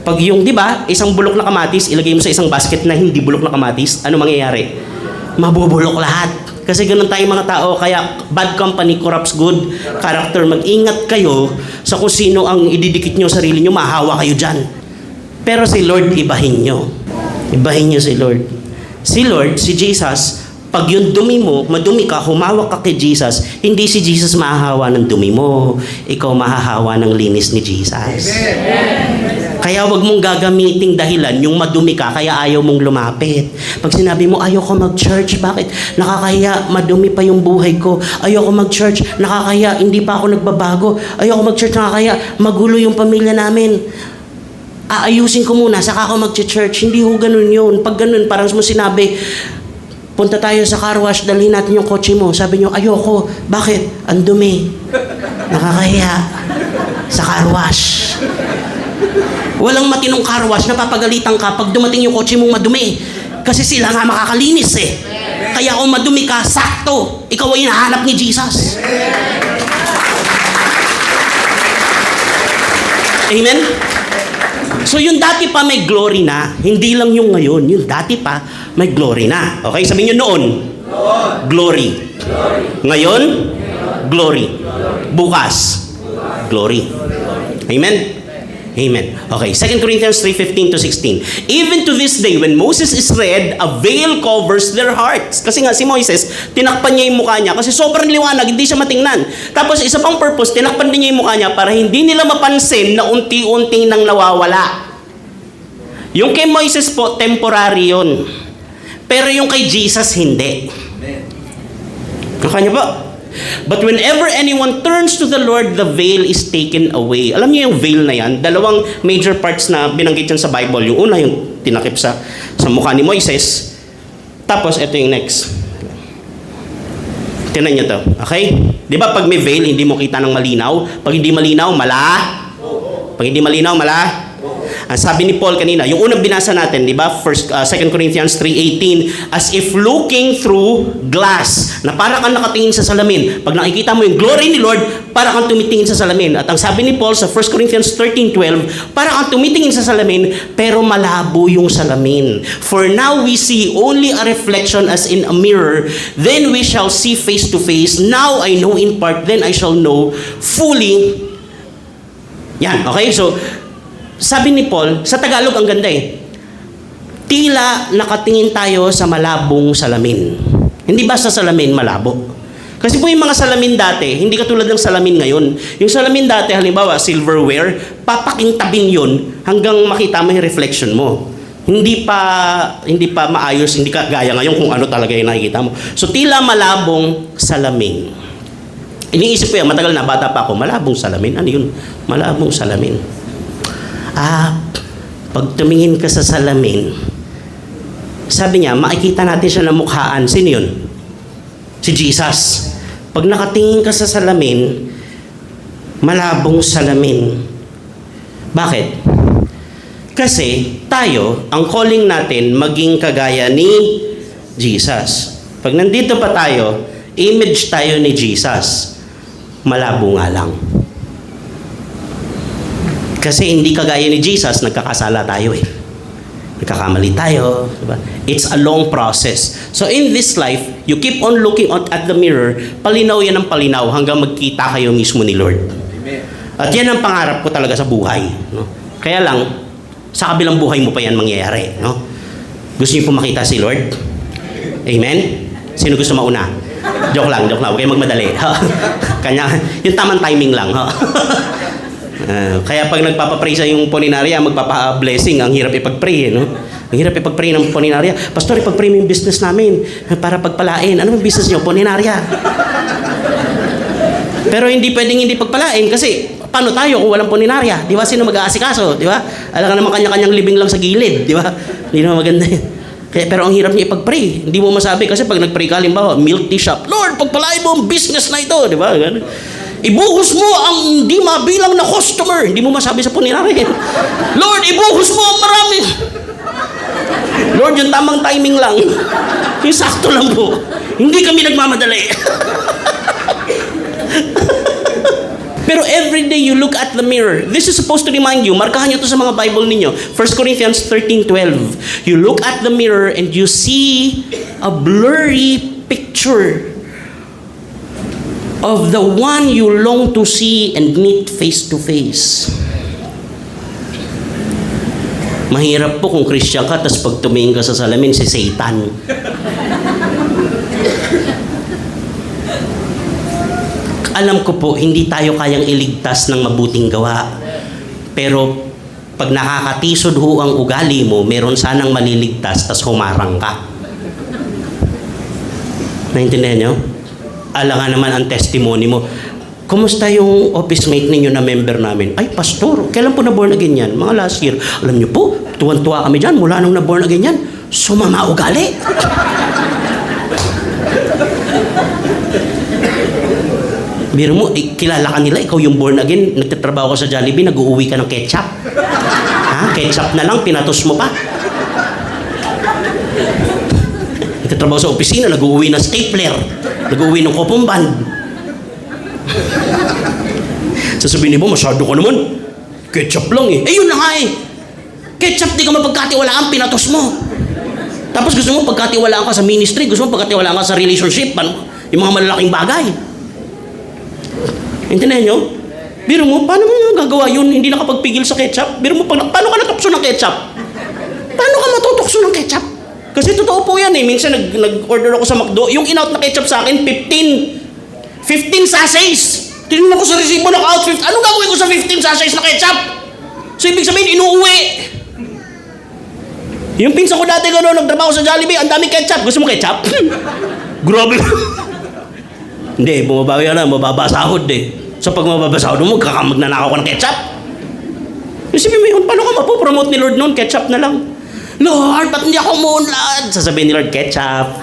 pag yung, di ba, isang bulok na kamatis, ilagay mo sa isang basket na hindi bulok na kamatis, ano mangyayari? Mabubulok lahat. Kasi ganun tayong mga tao, kaya bad company corrupts good character. Mag-ingat kayo sa kung sino ang ididikit nyo sarili nyo, mahawa kayo dyan. Pero si Lord, ibahin nyo. Ibahin nyo si Lord. Si Lord, si Jesus, pag yung dumi mo, madumi ka, humawak ka kay Jesus, hindi si Jesus mahahawa ng dumi mo. Ikaw mahahawa ng linis ni Jesus. Amen. Kaya wag mong gagamiting dahilan yung madumi ka, kaya ayaw mong lumapit. Pag sinabi mo, ayaw ko mag-church, bakit? Nakakahiya, madumi pa yung buhay ko. Ayaw ko mag-church, nakakahiya, hindi pa ako nagbabago. Ayaw ko mag-church, nakakahiya, magulo yung pamilya namin. Aayusin ko muna, saka ako mag-church. Hindi ho ganun yun. Pag ganun, parang mo sinabi, punta tayo sa car wash, dalhin natin yung kotse mo. Sabi nyo, ayoko. Bakit? Ang dumi. Nakakahiya. Sa car wash. Walang matinong car wash, napapagalitan ka pag dumating yung kotse mong madumi. Kasi sila nga makakalinis eh. Kaya kung madumi ka, sakto. Ikaw ay hinahanap ni Jesus. Amen? So yung dati pa may glory na, hindi lang yung ngayon. Yung dati pa may glory na. Okay, sabihin nyo noon. Glory. Ngayon, glory. Bukas, glory. Amen? Amen. Okay, 2 Corinthians 3:15 to 16. Even to this day, when Moses is read, a veil covers their hearts. Kasi nga si Moises, tinakpan niya yung mukha niya kasi sobrang liwanag, hindi siya matingnan. Tapos isa pang purpose, tinakpan din niya yung mukha niya para hindi nila mapansin na unti-unti nang nawawala. Yung kay Moises po, temporary yun. Pero yung kay Jesus, hindi. Nakanya po? But whenever anyone turns to the Lord, the veil is taken away. Alam niyo yung veil na yan? Dalawang major parts na binanggit yan sa Bible. Yung una, yung tinakip sa mukha ni Moises. Tapos, ito yung next. Tingnan niyo to. Okay? Di ba pag may veil, hindi mo kita ng malinaw? Pag hindi malinaw, Pag hindi malinaw, Ang sabi ni Paul kanina, yung unang binasa natin, di ba? 2 Corinthians 3:18, as if looking through glass, na para kang nakatingin sa salamin. Pag nakikita mo yung glory ni Lord, para kang tumitingin sa salamin. At ang sabi ni Paul sa 1 Corinthians 13:12, para kang tumitingin sa salamin, pero malabo yung salamin. For now we see only a reflection as in a mirror, then we shall see face to face. Now I know in part, then I shall know fully. Yan, okay? So, sabi ni Paul, sa Tagalog ang ganda eh. Tila nakatingin tayo sa malabong salamin. Hindi ba sa salamin malabo? Kasi po yung mga salamin dati, hindi katulad ng salamin ngayon. Yung salamin dati, halimbawa silverware, papakintabin yun hanggang makita mo yung reflection mo. Hindi pa maayos, hindi ka gaya ngayon kung ano talaga yung nakikita mo. So tila malabong salamin. Iniisip ko yan, matagal na, bata pa ako, malabong salamin. Ano yun? Malabong salamin. Pag tumingin ka sa salamin, sabi niya, makikita natin siya ng mukhaan. Sino yun? Si Jesus. Pag nakatingin ka sa salamin, malabong salamin. Bakit? Kasi tayo, ang calling natin, maging kagaya ni Jesus. Pag nandito pa tayo, image tayo ni Jesus. Malabo nga lang. Kasi hindi kagaya ni Jesus, nagkakasala tayo eh. Nagkakamali tayo. Diba? It's a long process. So in this life, you keep on looking at the mirror, palinaw yan ang palinaw hanggang magkita kayo mismo ni Lord. Amen. At yan ang pangarap ko talaga sa buhay. No? Kaya lang, sa kabilang buhay mo pa yan mangyayari. No? Gusto niyo po makita si Lord? Amen? Sino gusto mauna? Joke lang. Huwag kayong magmadali. Kanya, yung tamang timing lang. Kaya pag nagpapapray sa yung puninarya, magpapa-blessing, ang hirap ipag-pray, no? Ang hirap ipag-pray ng puninarya. Pastor, ipag-pray mo yung business namin para pagpalain. Ano yung business nyo? Puninarya. Pero hindi pwedeng hindi pagpalain kasi paano tayo kung walang puninarya? Di ba? Sino mag-aasikaso? Di ba? Alam ka naman kanya-kanyang libing lang sa gilid. Di ba? Hindi naman maganda yun. Kaya, pero ang hirap niya ipag-pray. Hindi mo masabi kasi pag nag-pray ka, halimbawa, milk tea shop, Lord, pagpalain mo ang business na ito. Di ba? Ganun. Ibuhos mo ang hindi mabilang na customer. Hindi mo masabi sa puninarya. Lord, ibuhos mo ang marami. Lord, yung tamang timing lang. Yung sakto lang po. Hindi kami nagmamadali. Pero every day you look at the mirror. This is supposed to remind you. Markahan nyo to sa mga Bible ninyo. 1 Corinthians 13:12. You look at the mirror and you see a blurry picture of the one you long to see and meet face to face. Mahirap po kung Christian ka, tapos pag tumingin ka sa salamin, si Satan. Alam ko po, hindi tayo kayang iligtas ng mabuting gawa. Pero pag nakakatisod ho ang ugali mo, meron sanang maliligtas, tas humarang ka. Naintindihan nyo? Alangan naman ang testimony mo. Kumusta yung office mate ninyo na member namin? Ay, pastor, kailan po na born again yan? Mga last year. Alam nyo po, tuwan-tuwa kami dyan. Mula nung na born again yan, sumama ugali. Biro mo, kilala ka nila, ikaw yung born again, nagtatrabaho ka sa Jollibee, nag-uuwi ka ng ketchup. Ha? Ketchup na lang, pinatos mo pa. Nagtatrabaho sa opisina, nag-uuwi ng stapler, nag-uuwi ng cotton band. Sasabihin mo, masyado ka naman. Ketchup lang eh. Eh yun na nga eh. Ketchup, di ka mapagkatiwalaan, pinatos mo. Tapos gusto mo pagkatiwalaan ka sa ministry, gusto mo pagkatiwalaan ka sa relationship, yung mga malalaking bagay. Intindihan nyo? Biro mo, paano mo gagawa yun? Hindi nakapagpigil sa ketchup? Biro mo, paano ka natukso ng ketchup? Paano ka matutukso ng ketchup? Kasi totoo po yan eh. Minsan nag-order ako sa McDo. Yung in-out na ketchup sa akin, 15 sachets. Tinignan ko sa resibo, naka-out 15. Anong gagawin ko sa 15 sachets na ketchup? So ibig sabihin, inuuwi. Yung pinsan ko dati gano'n, nagtrabaho sa Jollibee, ang daming ketchup. Gusto mo ketchup? Grabe. Hindi, bumabawi na, mababa sahod eh. So pag mababa sahod mo, magnanakaw ka ng ketchup. Isipin mo yun, paano ka mapopromote ni Lord noon? Ketchup na lang. Lord, ba't hindi ako umuunlad? Sasabihin ni Lord, ketchup.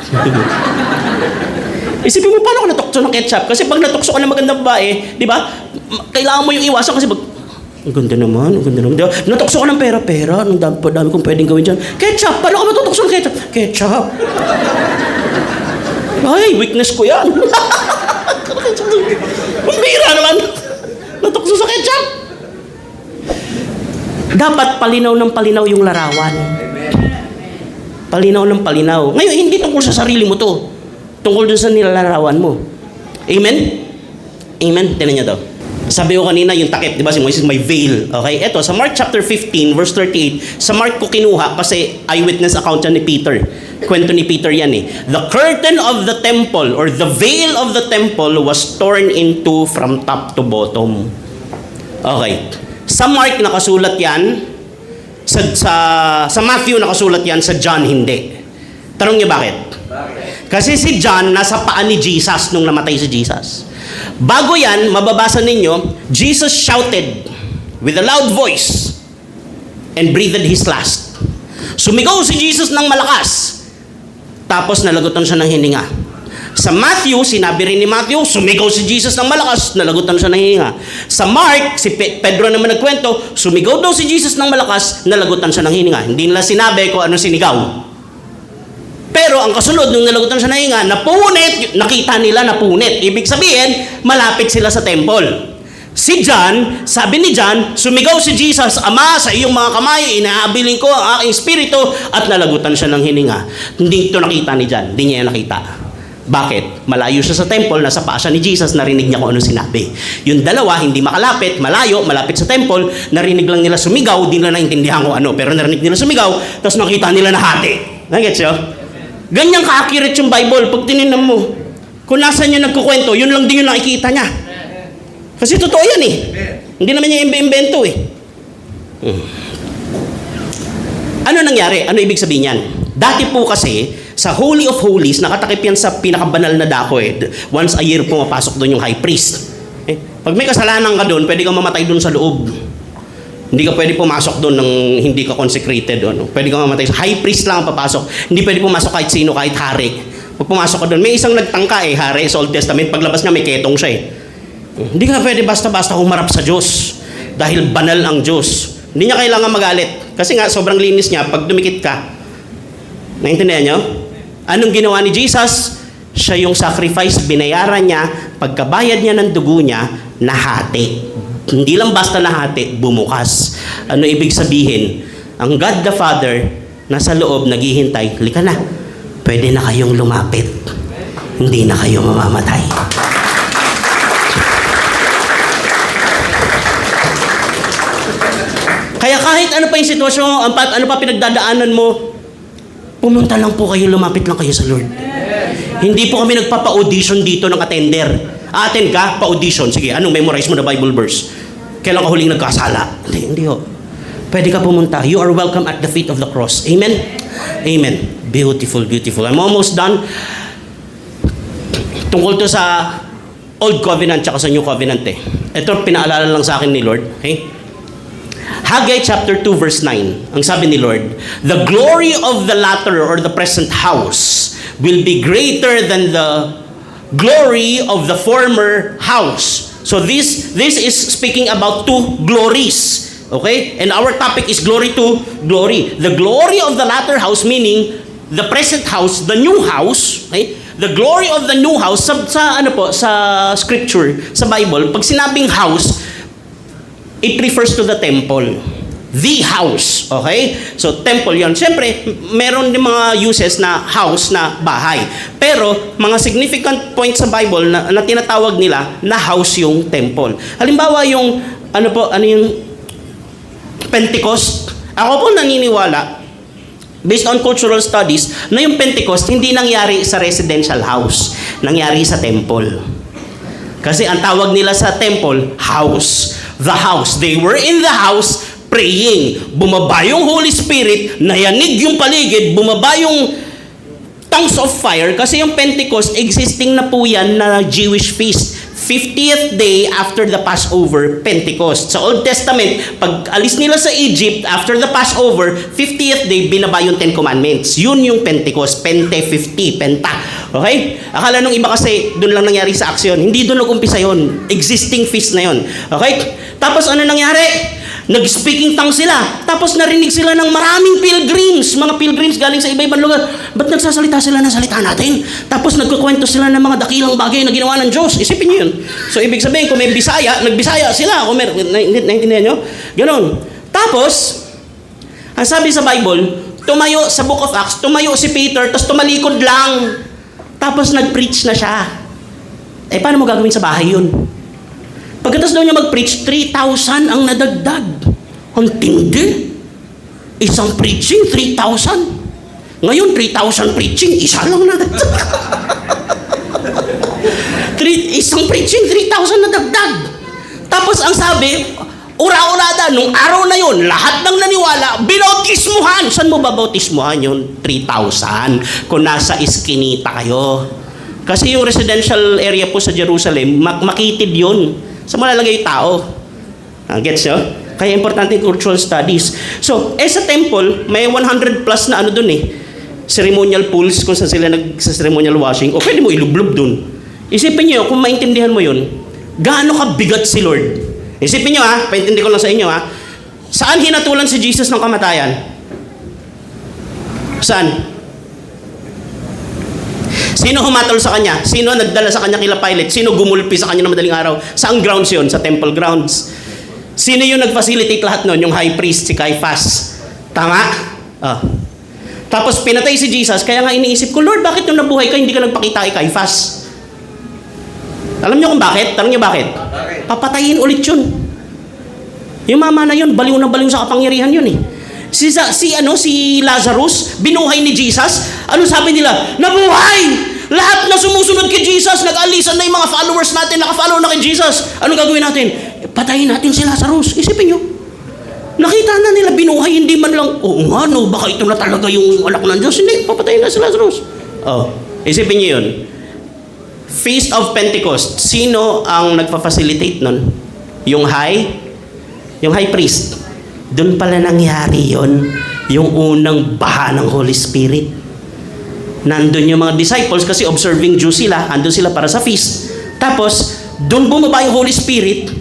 Isipin mo, paano ka natukso ng ketchup? Kasi pag natukso ka ng magandang babae, di ba? Kailangan mo yung iwasan kasi ang ganda naman, ang ganda naman. Diba? Natukso ka ng pera. Ang dami kong pwedeng gawin dyan. Ketchup, paano ka matutukso ng ketchup? Ketchup. Ay, weakness ko yan. Bira naman. Natukso sa ketchup. Dapat palinaw ng palinaw yung larawan. Palinaw ng palinaw. Ngayon, hindi tungkol sa sarili mo to. Tungkol dun sa nilalarawan mo. Amen? Amen? Tinan niyo to. Sabi ko kanina, yung takip, di ba si Moises may veil. Okay? Ito, sa Mark chapter 15, verse 38, sa Mark ko kinuha kasi eyewitness account yan ni Peter. Kwento ni Peter yan eh. The curtain of the temple or the veil of the temple was torn into from top to bottom. Okay. Sa Mark nakasulat yan. Sa Matthew nakasulat yan. Sa John hindi. Tanong niyo bakit? Kasi si John nasa paa ni Jesus nung namatay si Jesus. Bago yan, mababasa ninyo, Jesus shouted with a loud voice and breathed his last. Sumigaw si Jesus ng malakas. Tapos nalagutan siya ng hininga. Sa Matthew, sinabi rin ni Matthew, sumigaw si Jesus ng malakas, nalagutan siya ng hininga. Sa Mark, si Pedro naman nagkwento, sumigaw daw si Jesus ng malakas, nalagutan siya ng hininga. Hindi nila sinabi kung ano sinigaw. Pero ang kasunod, nung nalagutan siya ng hininga, napunit, nakita nila napunit. Ibig sabihin, malapit sila sa temple. Si John, sabi ni John, sumigaw si Jesus, Ama, sa iyong mga kamay, inaabiling ko ang aking espiritu, at nalagutan siya ng hininga. Hindi ito nakita ni John, hindi niya nakita. Bakit? Malayo siya sa temple, nasa paa siya ni Jesus, narinig niya kung ano sinabi. Yung dalawa, hindi makalapit, malayo, malapit sa temple, narinig lang nila sumigaw, di nila naintindihan kung ano, pero narinig nila sumigaw, tapos nakita nila na hati. Nagets yun? Ganyan ka-accurate yung Bible, pag tinignan mo. Kung nasan niya nagkukwento, yun lang din yung nakikita niya. Kasi totoo yan eh. Hindi naman niya imbento eh. Ano nangyari? Ano ibig sabihin yan? Dati po kasi, sa Holy of Holies, nakatakip yan sa pinakabanal na dako eh. Once a year pumapasok doon yung high priest. Pag may kasalanan ka doon, pwede kang mamatay doon sa loob. Hindi ka pwede pumasok doon nang hindi ka consecrated. Ano? Pwede kang mamatay. High priest lang ang papasok. Hindi pwede pumasok kahit sino, kahit hari. Pag pumasok ka doon, may isang nagtangka eh, hari sa Old Testament. Paglabas niya, may ketong siya eh. Hindi ka pwede basta-basta humarap sa Diyos. Dahil banal ang Diyos. Hindi niya kailangan magalit. Kasi nga, sobrang linis niya pag dumikit ka. Naintindihan niyo? Anong ginawa ni Jesus? Siya yung sacrifice, binayaran niya, pagkabayad niya ng dugo niya, nahati. Hindi lang basta nahati, bumukas. Ano ibig sabihin? Ang God the Father, nasa loob, naghihintay, halika na, pwede na kayong lumapit. Hindi na kayo mamamatay. Kaya kahit ano pa yung sitwasyon, ano pa pinagdadaanan mo, pumunta lang po kayo, lumapit lang kayo sa Lord. Hindi po kami nagpapa-audition dito ng attender. Attend ka, pa-audition. Sige, anong memorize mo na Bible verse? Kailan ka huling nagkasala? Hindi ho. Pwede ka pumunta. You are welcome at the feet of the cross. Amen? Amen. Beautiful, beautiful. I'm almost done. Tungkol to sa Old Covenant tsaka sa New Covenant eh. Ito pinaalala lang sa akin ni Lord. Okay? Haggai chapter 2 verse 9. Ang sabi ni Lord, the glory of the latter or the present house will be greater than the glory of the former house. So this is speaking about two glories. Okay? And our topic is glory to glory. The glory of the latter house meaning the present house, the new house, okay? The glory of the new house sa scripture, sa Bible, pag sinabing house, it refers to the temple. The house. Okay? So, temple yon. Siyempre, meron din mga uses na house na bahay. Pero, mga significant points sa Bible na tinatawag nila na house yung temple. Halimbawa, yung, ano yung Pentecost. Ako po naniniwala, based on cultural studies, na yung Pentecost hindi nangyari sa residential house. Nangyari sa temple. Kasi ang tawag nila sa temple, house. The house. They were in the house praying. Bumaba yung Holy Spirit, nayanig yung paligid, bumaba yung tongues of fire kasi yung Pentecost, existing na po yan na Jewish feast. 50th day after the Passover, Pentecost. Sa Old Testament, pag alis nila sa Egypt, after the Passover, 50th day, binaba yung 10 Commandments. Yun yung Pentecost. Pente, 50, Penta. Okay? Akala nung iba kasi, doon lang nangyari sa aksyon. Hindi doon nag-umpisa yun. Existing feast na yun. Okay? Tapos ano nangyari? Nag-speaking tongues sila. Tapos narinig sila ng maraming pilgrims. Mga pilgrims galing sa iba-ibang lugar. Ba't nagsasalita sila ng salita natin? Tapos nagkukwento sila ng mga dakilang bagay na ginawa ng Diyos. Isipin niyo yun. So, ibig sabihin, kung may Bisaya, nagbisaya sila. Kung may, naintindihan nyo? Ganon. Tapos, ang sabi sa Bible, tumayo sa Book of Acts, tumayo si Peter, tapos tumalikod lang. Tapos nag-preach na siya. Eh, paano mo gagawin sa bahay yun? Pagkatapos daw niya mag-preach, 3,000 ang nadagdag. Ang tindi. Isang preaching, 3,000. Ngayon, 3,000 preaching, isa lang nadagdag. Isang preaching, 3,000 nadagdag. Tapos ang sabi, ura-urada, nung araw na yun, lahat ng naniwala, binautismuhan. Saan mo babautismuhan yun? 3,000. Kung nasa Eskinita kayo. Kasi yung residential area po sa Jerusalem, makitid yun. Sa malalagay yung tao. Gets nyo? Kaya importante yung cultural studies. So, sa temple, may 100 plus na ano dun eh. Ceremonial pools kung saan sila nag-ceremonial washing. O pwede mo ilublob dun. Isipin nyo, kung maintindihan mo yun, gaano kabigat si Lord? Isipin nyo ha, paintindi ko lang sa inyo ha. Saan hinatulan si Jesus ng kamatayan? Saan? Sino humatol sa kanya? Sino nagdala sa kanya kila Pilate? Sino gumulpi sa kanya ng madaling araw? Saan grounds yun? Sa temple grounds. Sino yung nag-facilitate lahat nun? Yung high priest, si Caiaphas. Tama? Tapos pinatay si Jesus, kaya nga iniisip ko, Lord, bakit nung nabuhay ka, hindi ka nagpakita kay Caiaphas? Alam niyo kung bakit? Tanong niyo bakit? Papatayin ulit yun. Yung mama na yun, baliw na baliw sa kapangyarihan yun eh. Si Lazarus, binuhay ni Jesus. Ano sabi nila? Nabuhay! Lahat na sumusunod kay Jesus, nag-alisan na yung mga followers natin, nakafollow na kay Jesus. Ano gagawin natin? patayin natin si Lazarus. Isipin nyo. Nakita na nila binuhay, hindi man lang, oo nga no, baka ito na talaga yung anak ng Diyos. Hindi, papatayin na si Lazarus. Oh, isipin nyo yun. Feast of Pentecost, sino ang nagpa-facilitate nun? Yung high priest. Doon pala nangyari yon, yung unang baha ng Holy Spirit. Nandun yung mga disciples kasi observing Jews sila, andun sila para sa feast. Tapos, doon bumaba yung Holy Spirit,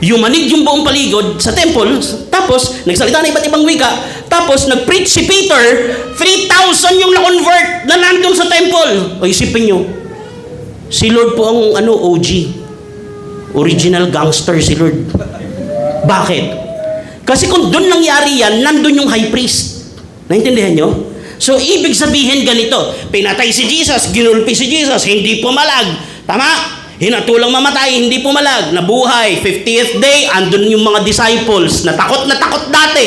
yumanig yung buong paligid sa temple, tapos nagsalita na iba't ibang wika, tapos nag-preach si Peter, 3,000 yung na-convert na nandun sa temple. O isipin nyo, si Lord po ang OG, original gangster si Lord. Bakit? Kasi kung doon nangyari yan, nandun yung high priest. Naintindihan nyo? So, ibig sabihin ganito, pinatay si Jesus, ginulpi si Jesus, hindi pumalag. Tama? Hinatulang mamatay, hindi pumalag. Nabuhay, 50th day, andun yung mga disciples na takot dati.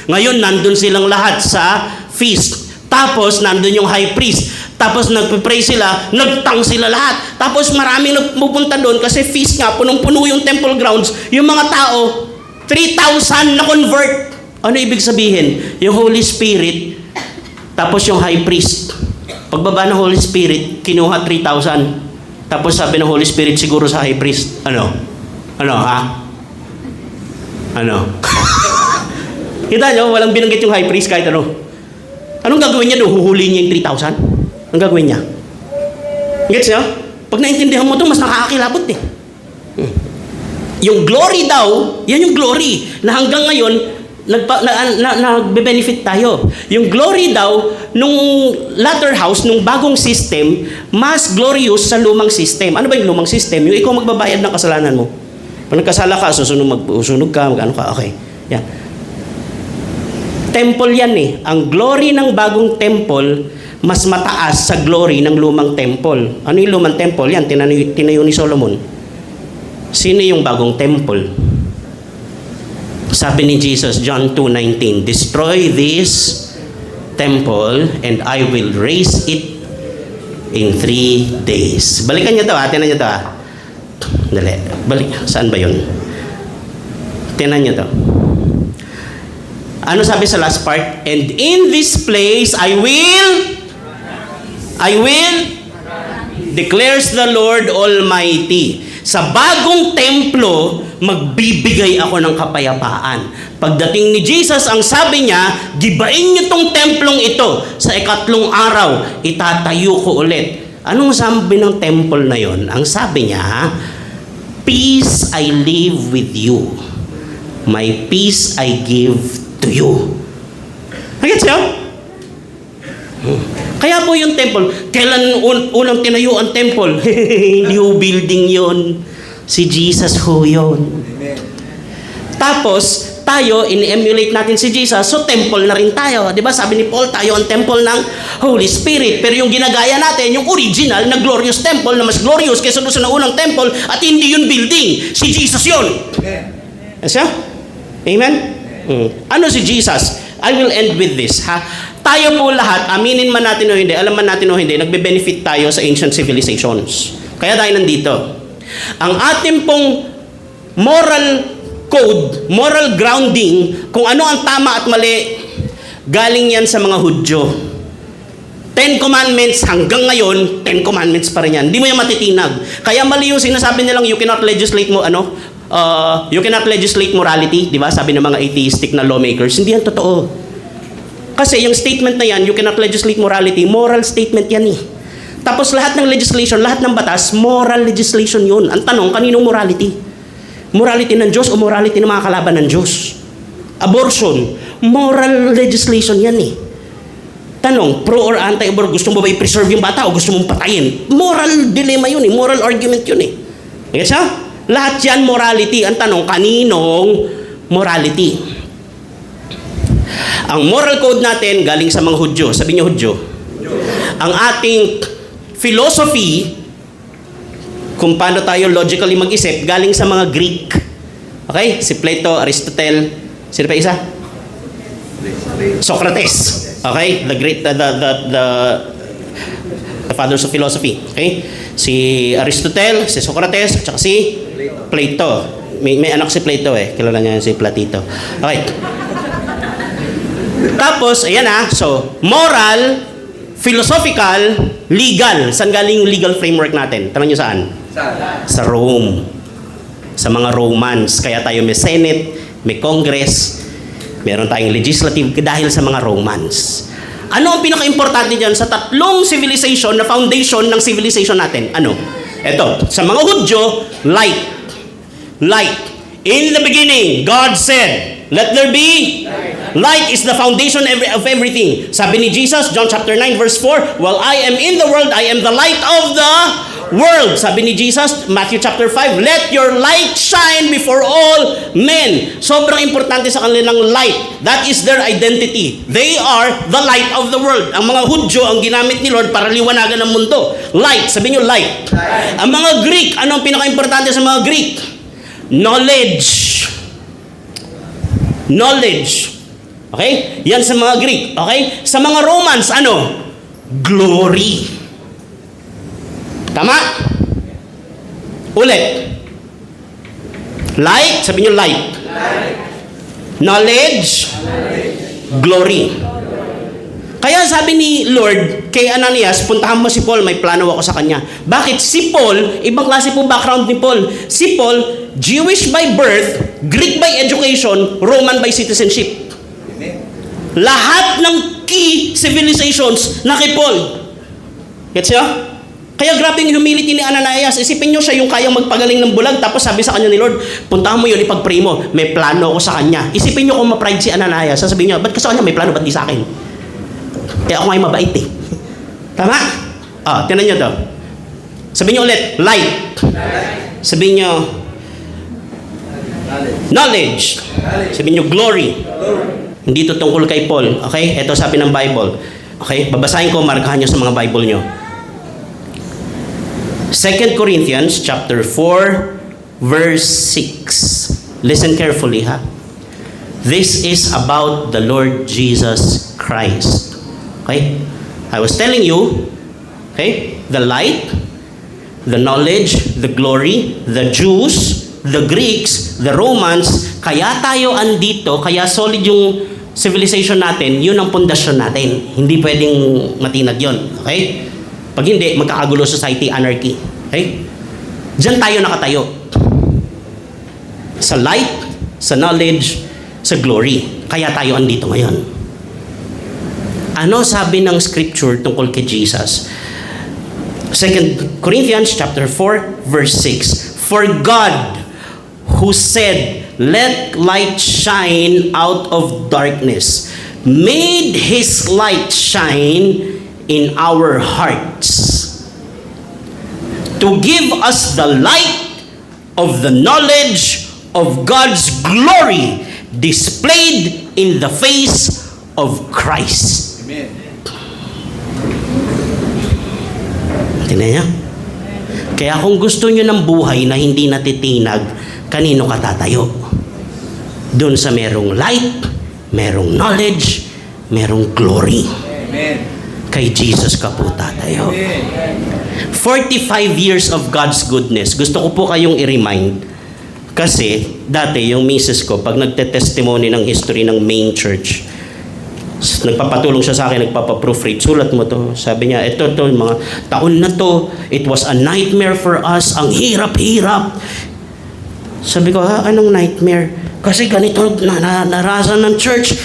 Ngayon, nandun silang lahat sa feast. Tapos, nandun yung high priest. Tapos, nagpipray sila, nagtang sila lahat. Tapos, maraming nagpupunta doon kasi feast nga, punong-puno yung temple grounds. Yung mga tao, 3,000 na convert. Ano ibig sabihin? Yung Holy Spirit, tapos yung high priest. Pagbaba ng Holy Spirit, kinuha 3,000. Tapos sabi ng Holy Spirit siguro sa high priest, Ano, kita nyo, walang binanggit yung high priest kahit ano. Anong gagawin niya doon? Huhuli niya yung 3,000? Anong gagawin niya? Gets nyo? Pag naintindihan mo ito, mas nakakakilabot eh. Yung glory daw, yan yung glory na hanggang ngayon nagbe-benefit tayo. Yung glory daw nung latter house, nung bagong system, mas glorious sa lumang system. Ano ba yung lumang system? Yung ikaw magbabayad ng kasalanan mo. Pag nagkasala ka, susunog ka, mag-ano ka, okay. Yan. Temple yan eh. Ang glory ng bagong temple, mas mataas sa glory ng lumang temple. Ano yung lumang temple? Yan, tinayo ni Solomon. Sino yung bagong temple? Sabi ni Jesus, John 2:19, destroy this temple and I will raise it in 3 days. Balikan niyo to ha, tinan niyo to ha. Dali, balik. Saan ba yun? Tinan niyo to. Ano sabi sa last part? And in this place I will declares the Lord Almighty. Sa bagong templo, magbibigay ako ng kapayapaan. Pagdating ni Jesus, ang sabi niya, gibain niyo tong templong ito. Sa 3 araw, itatayo ko ulit. Anong sabi ng temple na yon? Ang sabi niya, peace I live with you. My peace I give to you. Nagets niyo? Kaya po yung temple, kailan unang tinayo ang temple? New building yon. Si Jesus ho yun. Amen. Tapos, tayo, in-emulate natin si Jesus, so temple na rin tayo. Diba? Sabi ni Paul, tayo ang temple ng Holy Spirit. Pero yung ginagaya natin, yung original na glorious temple, na mas glorious kaysa doon sa unang temple, at hindi yun building. Si Jesus yun. Amen. Yes, yeah? Amen? Ano si Jesus? I will end with this. Tayo po lahat, aminin man natin o hindi, alam man natin o hindi, nagbe-benefit tayo sa ancient civilizations. Kaya tayo nandito. Ang ating pong moral code, moral grounding, kung ano ang tama at mali, galing yan sa mga Hudyo. 10 Commandments hanggang ngayon, 10 Commandments pa rin yan. Hindi mo yan matitinag. Kaya mali yung sinasabi nilang you cannot legislate you cannot legislate morality, di ba? Sabi ng mga atheistic na lawmakers. Hindi yan totoo. Kasi yung statement na yan, you cannot legislate morality, moral statement yan eh. Tapos lahat ng legislation, lahat ng batas, moral legislation yun. Ang tanong, kaninong morality? Morality ng Diyos o morality ng mga kalaban ng Diyos? Abortion, moral legislation yan eh. Tanong, pro or anti-abortion, gusto mo ba i-preserve yung bata o gusto mong patayin? Moral dilemma yun eh, moral argument yun eh. Yes, ha? Lahat yan morality. Ang tanong, kaninong morality? Ang moral code natin galing sa mga Hudyo. Sabi niyo Hudyo. Ang ating philosophy, kung paano tayo logically mag-isip, galing sa mga Greek. Okay? Si Plato, Aristotle, sino pa isa? Socrates. Okay? The fathers of philosophy. Okay? Si Aristotle, si Socrates, at saka si Plato. may anak si Plato eh. Kilala niya si Platito. Okay. Tapos, ayan so, moral, philosophical, legal. Saan galing yung legal framework natin? Tanong nyo saan? Saan? Sa Rome. Sa mga Romans. Kaya tayo may Senate, may Congress, meron tayong legislative dahil sa mga Romans. Ano ang pinaka-importante dyan sa tatlong civilization na foundation ng civilization natin? Ano? Ito, sa mga Hudyo, light. Light. In the beginning, God said, let there be light is the foundation of everything. Sabi ni Jesus, John chapter 9 verse 4, while I am in the world, I am the light of the world. Sabi ni Jesus, Matthew chapter 5, let your light shine before all men. Sobrang importante sa kanilang light. That is their identity. They are the light of the world. Ang mga Hudyo, ang ginamit ni Lord para liwanagan ng mundo. Light. Sabi niyo, light. Ang mga Greek, anong pinaka-importante sa mga Greek? Knowledge. Knowledge. Okay? Yan sa mga Greek. Okay? Sa mga Romans, ano? Glory. Tama? Ulit. Light. Sabi niyo light. Knowledge. Glory. Kaya sabi ni Lord kay Ananias, puntahan mo si Paul, may plano ako sa kanya. Bakit? Si Paul, ibang klase po background ni Paul. Si Paul, Jewish by birth, Greek by education, Roman by citizenship. Lahat ng key civilizations na kay Paul. Gets nyo? Kaya grabe yung humility ni Ananias. Isipin nyo siya yung kayang magpagaling ng bulag, tapos sabi sa kanya ni Lord, puntahan mo yun, ipag-pray mo, may plano ako sa kanya. Isipin nyo kung ma-pride si Ananias, sasabihin nyo, ba't ka sa kanya may plano, ba't di sa akin? Kaya ako ngayon mabait eh. Tama? Tinan nyo to. Sabihin nyo ulit, light. Sabihin nyo, knowledge. Sabihin nyo, glory. Hindi to tungkol kay Paul. Okay? Ito sabi ng Bible. Okay? Babasahin ko, markahan nyo sa mga Bible nyo. 2 Corinthians chapter 4 verse 6. Listen carefully, ha? This is about the Lord Jesus Christ. Okay? I was telling you, okay? The light, the knowledge, the glory, the Jews, the Greeks, the Romans, kaya tayo andito, kaya solid yung civilization natin, yun ang pundasyon natin. Hindi pwedeng matinag yun. Okay? Pag hindi, magkakagulo society, anarchy. Okay? Diyan tayo nakatayo. Sa light, sa knowledge, sa glory. Kaya tayo andito ngayon. Ano sabi ng scripture tungkol kay Jesus? 2 Corinthians chapter 4 verse 6. For God who said, let light shine out of darkness, made His light shine in our hearts to give us the light of the knowledge of God's glory displayed in the face of Christ. Amen. Tingnan niyo? Kaya kung gusto niyo ng buhay na hindi natitinag, kanino ka tatayo? Doon sa merong light, merong knowledge, merong glory. Amen. Kay Jesus ka po tatayo. Amen. 45 years of God's goodness. Gusto ko po kayong i-remind. Kasi, dati, yung misis ko, pag nagte-testimony ng history ng main church, nagpapatulong siya sa akin, nagpapaproofread, sulat mo to. Sabi niya, ito, mga taon na to, it was a nightmare for us, ang hirap-hirap. Sabi ko, anong nightmare? Kasi ganito narasan ng church.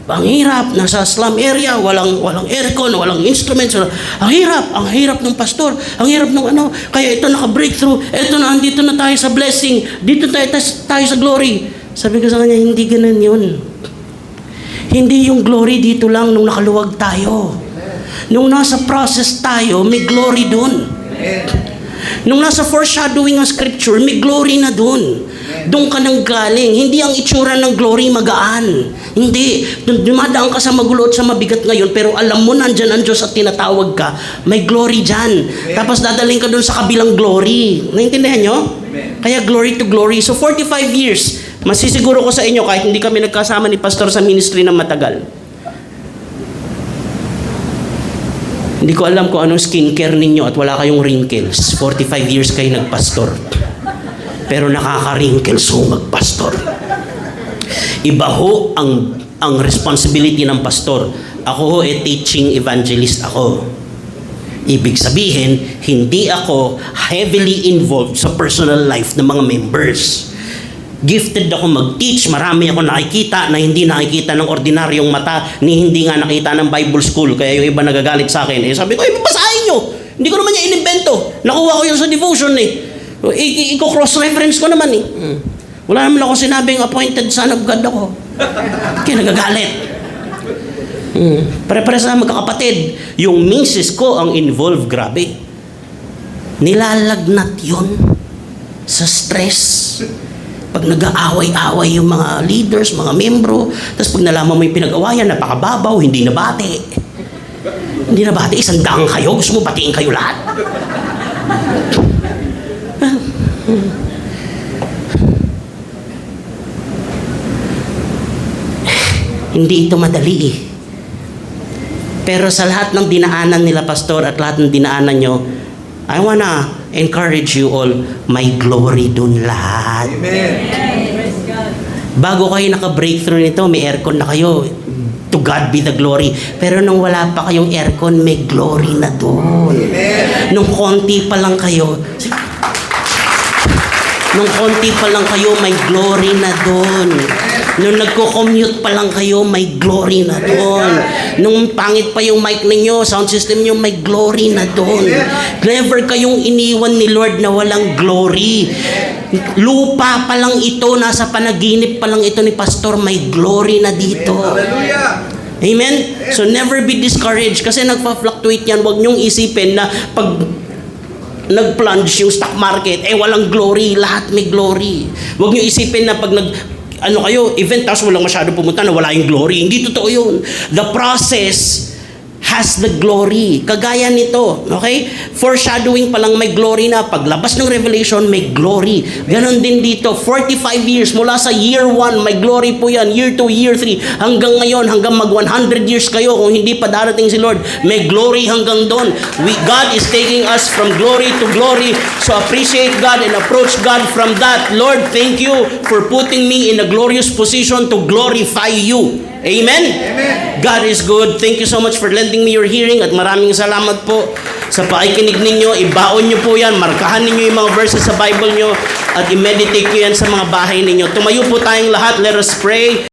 Ang hirap, nasa slum area, walang aircon, walang instruments. Ang hirap ng pastor, ang hirap ng ano. Kaya ito naka-breakthrough, ito na, andito na tayo sa blessing, dito tayo sa glory. Sabi ko sa kanya, hindi ganun yun. Hindi yung glory dito lang nung nakaluwag tayo. Nung nasa process tayo, may glory dun. Nung nasa foreshadowing ng scripture, may glory na dun. Doon ka nang galing. Hindi ang itsura ng glory magaan. Hindi. Dumadaan ka sa magulo at sa mabigat ngayon, pero alam mo nandyan ang Diyos at tinatawag ka, may glory dyan. Tapos dadaling ka doon sa kabilang glory. Naintindihan nyo? Kaya glory to glory. So 45 years, masisiguro ko sa inyo kahit hindi kami nagkasama ni pastor sa ministry ng matagal. Hindi ko alam kung anong skincare ninyo at wala kayong wrinkles. 45 years kayo nagpastor. pero nakaka-wrinkles ho magpastor. Iba ho ang responsibility ng pastor. Ako ho teaching evangelist ako. Ibig sabihin, hindi ako heavily involved sa personal life ng mga members. Gifted ako mag-teach, marami ako nakikita na hindi nakikita ng ordinaryong mata, ni hindi nga nakita ng Bible school, kaya yung iba nagagalit sa akin. Sabi ko, basahin nyo! Hindi ko naman niya inimbento. Nakuha ko yun sa devotion Iko-cross-reference ko naman Wala naman ako sinabing appointed son of God ako. Kaya nagagalit. Pare-pare sa magkakapatid. Yung misis ko ang involved, grabe. Nilalagnat yun sa stress. Pag nag-aaway-away yung mga leaders, mga membro, tapos pag nalaman mo yung pinag-awayan, napakababaw, hindi nabati. Hindi nabati, 100 kayo, gusto mo batiin kayo lahat? Hindi ito madali Pero sa lahat ng dinaanan nila, pastor, at lahat ng dinaanan nyo, I wanna encourage you all, may glory dun lahat. Amen. Bago kayo naka-breakthrough nito, may aircon na kayo. To God be the glory. Pero nung wala pa kayong aircon, may glory na dun. Amen. Nung konti pa lang kayo, may glory na dun. Nung nagko-commute pa lang kayo, may glory na doon. Nung pangit pa yung mic ninyo, sound system nyo, may glory na doon. Never kayong iniwan ni Lord na walang glory. Lupa pa lang ito, nasa panaginip pa lang ito ni Pastor, may glory na dito. Hallelujah. Amen? So never be discouraged kasi nagpa-fluctuate yan. Huwag nyong isipin na pag nag-plunge yung stock market, walang glory, lahat may glory. Huwag nyo isipin na pag event tapos walang masyado pumunta na wala yung glory. Hindi totoo yun. The process has the glory. Kagaya nito, okay? Foreshadowing pa lang may glory na. Paglabas ng Revelation, may glory. Ganon din dito. 45 years, mula sa year 1, may glory po yan. Year 2, year 3, hanggang ngayon, hanggang mag 100 years kayo, kung hindi pa darating si Lord, may glory hanggang doon. God is taking us from glory to glory. So appreciate God and approach God from that. Lord, thank you for putting me in a glorious position to glorify you. Amen? Amen. God is good. Thank you so much for lending me your hearing at maraming salamat po sa pakikinig ninyo. Ibaon nyo po yan. Markahan ninyo yung mga verses sa Bible nyo at i-meditate nyo yan sa mga bahay ninyo. Tumayo po tayong lahat. Let us pray.